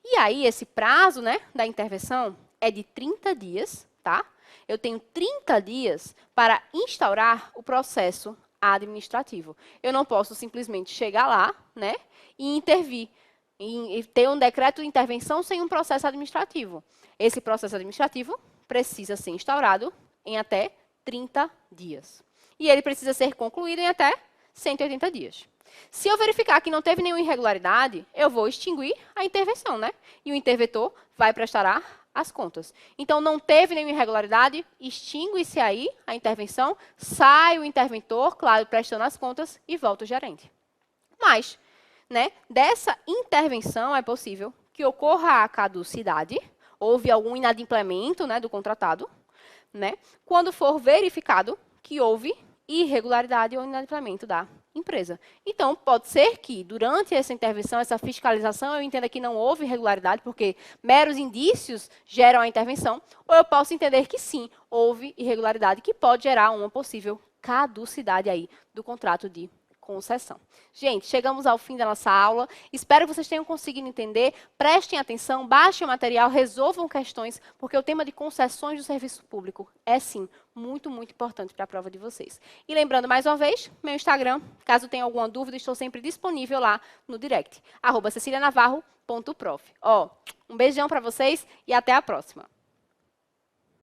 E aí, esse prazo, né, da intervenção é de 30 dias, tá? Eu tenho 30 dias para instaurar o processo administrativo. Eu não posso simplesmente chegar lá, né, e intervir, e ter um decreto de intervenção sem um processo administrativo. Esse processo administrativo precisa ser instaurado em até 30 dias. E ele precisa ser concluído em até 180 dias. Se eu verificar que não teve nenhuma irregularidade, eu vou extinguir a intervenção, né? E o interventor vai prestar as contas. Então, não teve nenhuma irregularidade, extingue-se aí a intervenção, sai o interventor, claro, prestando as contas, e volta o gerente. Mas, né, dessa intervenção é possível que ocorra a caducidade, houve algum inadimplemento, né, do contratado, né, quando for verificado que houve irregularidade ou inadimplemento da empresa. Então, pode ser que, durante essa intervenção, essa fiscalização, eu entenda que não houve irregularidade, porque meros indícios geram a intervenção, ou eu posso entender que sim, houve irregularidade, que pode gerar uma possível caducidade aí do contrato de concessão. Gente, chegamos ao fim da nossa aula. Espero que vocês tenham conseguido entender. Prestem atenção, baixem o material, resolvam questões, porque o tema de concessões do serviço público é, sim, muito, muito importante para a prova de vocês. E lembrando, mais uma vez, meu Instagram, caso tenha alguma dúvida, estou sempre disponível lá no direct, @cecilianavarro.prof. Um beijão para vocês e até a próxima.